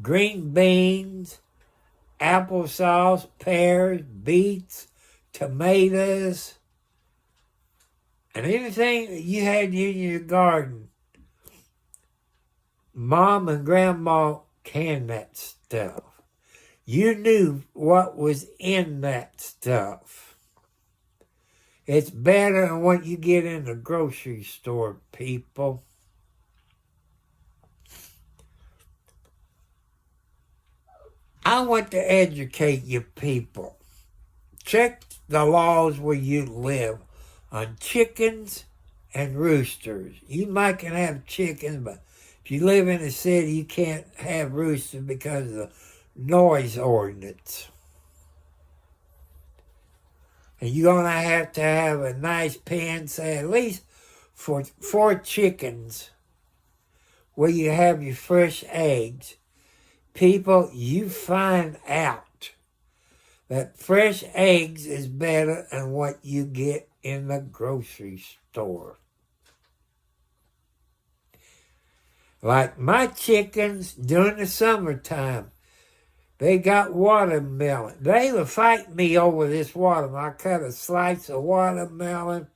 green beans, applesauce, pears, beets, tomatoes, and anything that you had in your garden. Mom and Grandma canned that stuff. You knew what was in that stuff. It's better than what you get in the grocery store, people. I want to educate you people. Check the laws where you live on chickens and roosters. You might can have chickens, but If you live in a city, you can't have roosters because of the noise ordinance. And you're going to have a nice pen, say at least for 4 chickens, where you have your fresh eggs. People, you find out that fresh eggs is better than what you get in the grocery store. Like my chickens during the summertime, they got watermelon. They were fighting me over this watermelon. I cut a slice of watermelon.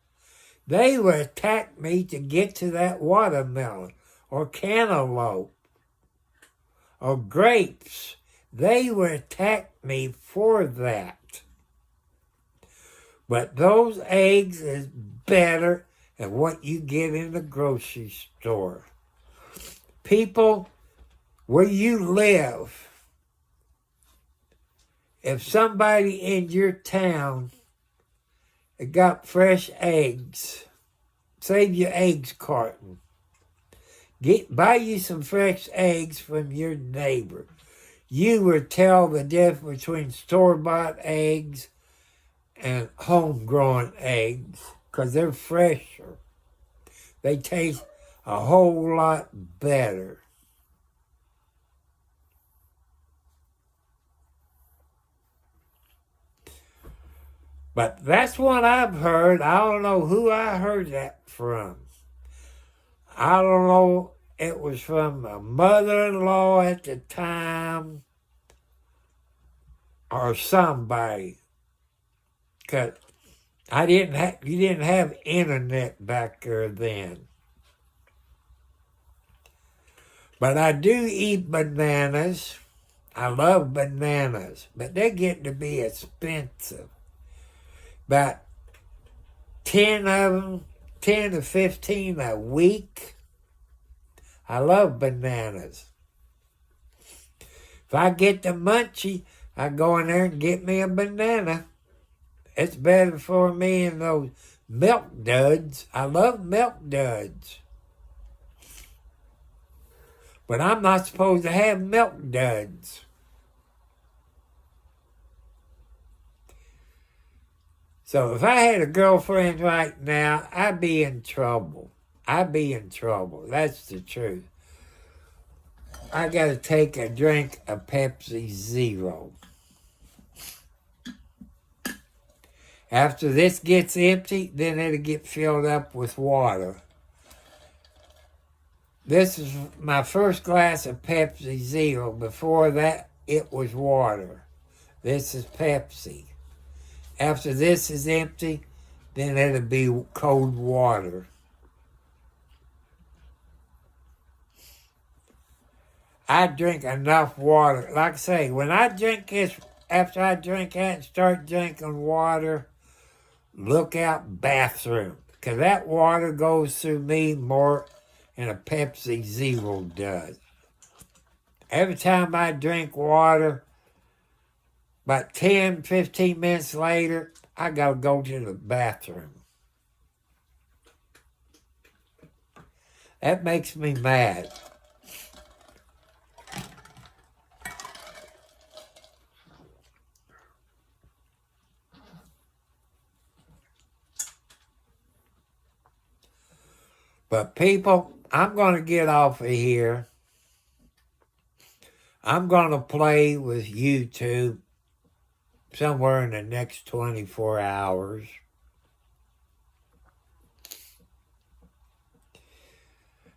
They would attack me to get to that watermelon or cantaloupe or grapes. They would attack me for that. But those eggs is better than what you get in the grocery store. People, where you live, if somebody in your town got fresh eggs, save your eggs carton. Buy you some fresh eggs from your neighbor. You would tell the difference between store-bought eggs and homegrown eggs because they're fresher. They taste a whole lot better. But that's what I've heard. I don't know who I heard that from. I don't know. It was from my mother-in-law at the time or somebody. Because you didn't have internet back there then. But I do eat bananas. I love bananas, but they're getting to be expensive. About 10 of them, 10 to 15 a week. I love bananas. If I get the munchie, I go in there and get me a banana. It's better for me than those milk duds. I love milk duds. But I'm not supposed to have milk duds. So if I had a girlfriend right now, I'd be in trouble. I'd be in trouble. That's the truth. I got to take a drink of Pepsi Zero. After this gets empty, then it'll get filled up with water. This is my first glass of Pepsi Zero. Before that, it was water. This is Pepsi. After this is empty, then it'll be cold water. I drink enough water. Like I say, when I drink this, after I drink that and start drinking water, look out bathroom. Because that water goes through me more than a Pepsi Zero does. Every time I drink water, about 10, 15 minutes later, I got to go to the bathroom. That makes me mad. But people, I'm going to get off of here. I'm going to play with YouTube somewhere in the next 24 hours.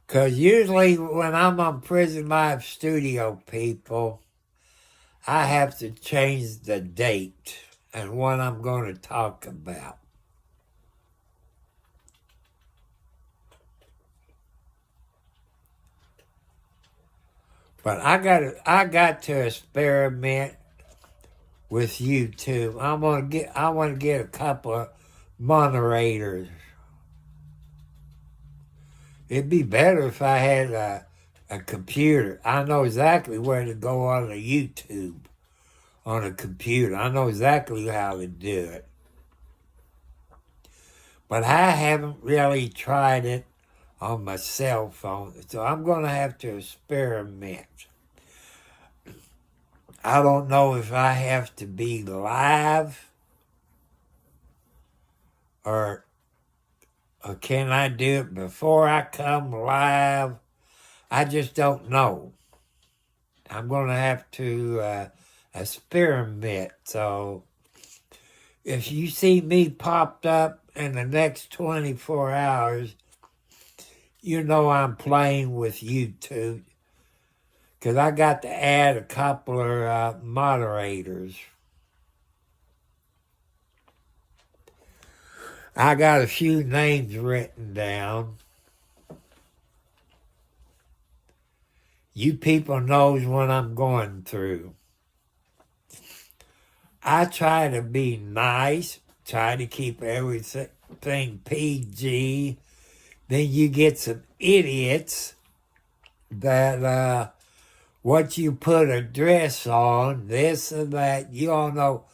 Because usually when I'm on Prison Live Studio, people, I have to change the date and what I'm going to talk about. But I got to experiment with YouTube. I want to get a couple of moderators. It'd be better if I had a computer. I know exactly where to go on the YouTube on a computer. I know exactly how to do it. But I haven't really tried it on my cell phone. So I'm going to have to experiment. I don't know if I have to be live or can I do it before I come live? I just don't know. I'm going to have to experiment. So if you see me popped up in the next 24 hours, you know I'm playing with YouTube. Because I got to add a couple of moderators. I got a few names written down. You people knows what I'm going through. I try to be nice, try to keep everything PG. Then you get some idiots that what you put a dress on, this and that, you all know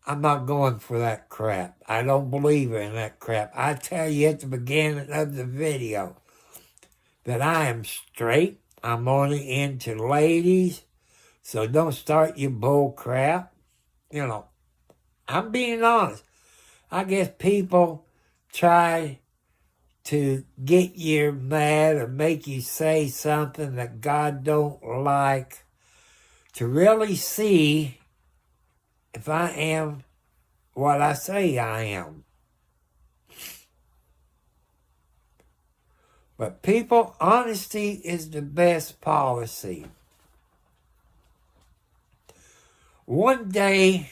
I'm not going for that crap. I don't believe in that crap. I tell you at the beginning of the video that I am straight. I'm only into ladies, so don't start your bull crap. You know, I'm being honest. I guess people try to get you mad or make you say something that God don't like to really see if I am what I say I am. But people, honesty is the best policy. One day,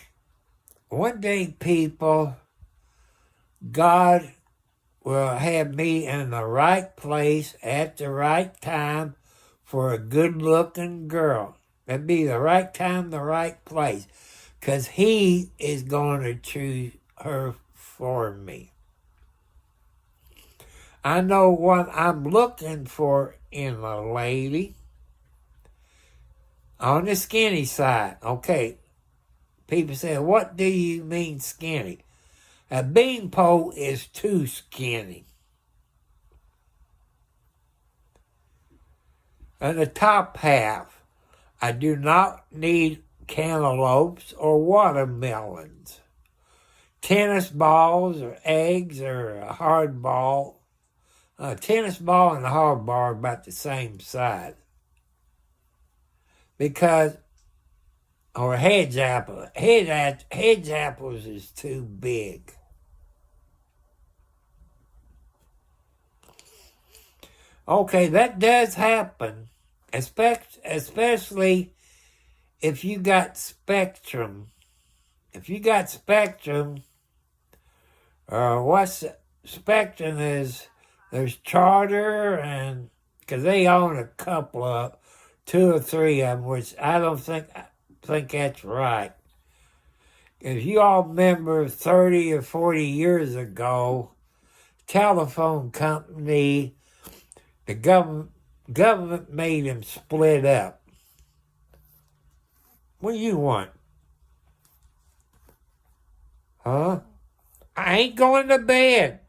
people, God will have me in the right place at the right time for a good-looking girl. That'd be the right time, the right place. Because He is going to choose her for me. I know what I'm looking for in a lady. On the skinny side. Okay. People say, what do you mean skinny? A beanpole is too skinny. And the top half, I do not need cantaloupes or watermelons. Tennis balls or eggs or a hard ball. A tennis ball and a hard ball are about the same size. Because, or hedge apple. Hedge apples is too big. Okay, that does happen, especially if you got Spectrum. If you got Spectrum, what's Spectrum is, there's Charter, and because they own a couple of, 2 or 3 of them, which I don't think that's right. If you all remember 30 or 40 years ago, telephone company, the government made them split up. What do you want? Huh? I ain't going to bed.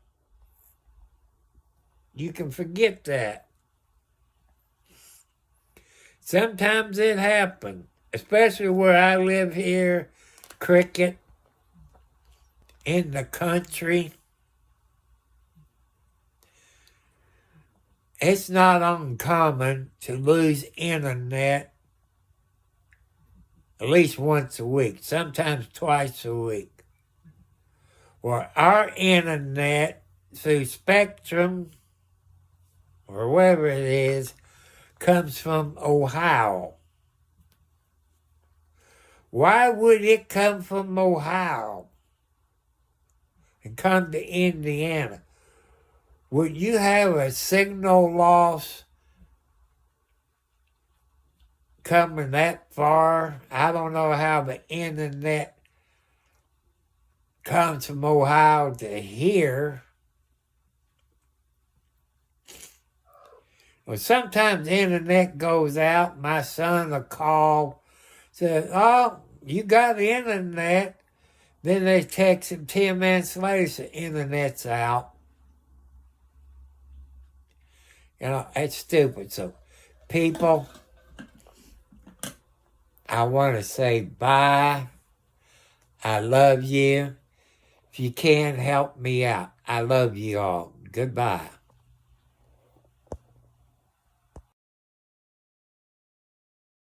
You can forget that. Sometimes it happens, especially where I live here, Cricket, in the country. It's not uncommon to lose internet at least once a week, sometimes twice a week. Well, our internet through Spectrum, or wherever it is, comes from Ohio. Why would it come from Ohio and come to Indiana? Would you have a signal loss coming that far? I don't know how the internet comes from Ohio to here. Well, sometimes the internet goes out. My son will call, says, oh, you got the internet. Then they text him 10 minutes later, the internet's out. You know, it's stupid. So, people, I want to say bye. I love you. If you can't help me out, I love you all. Goodbye.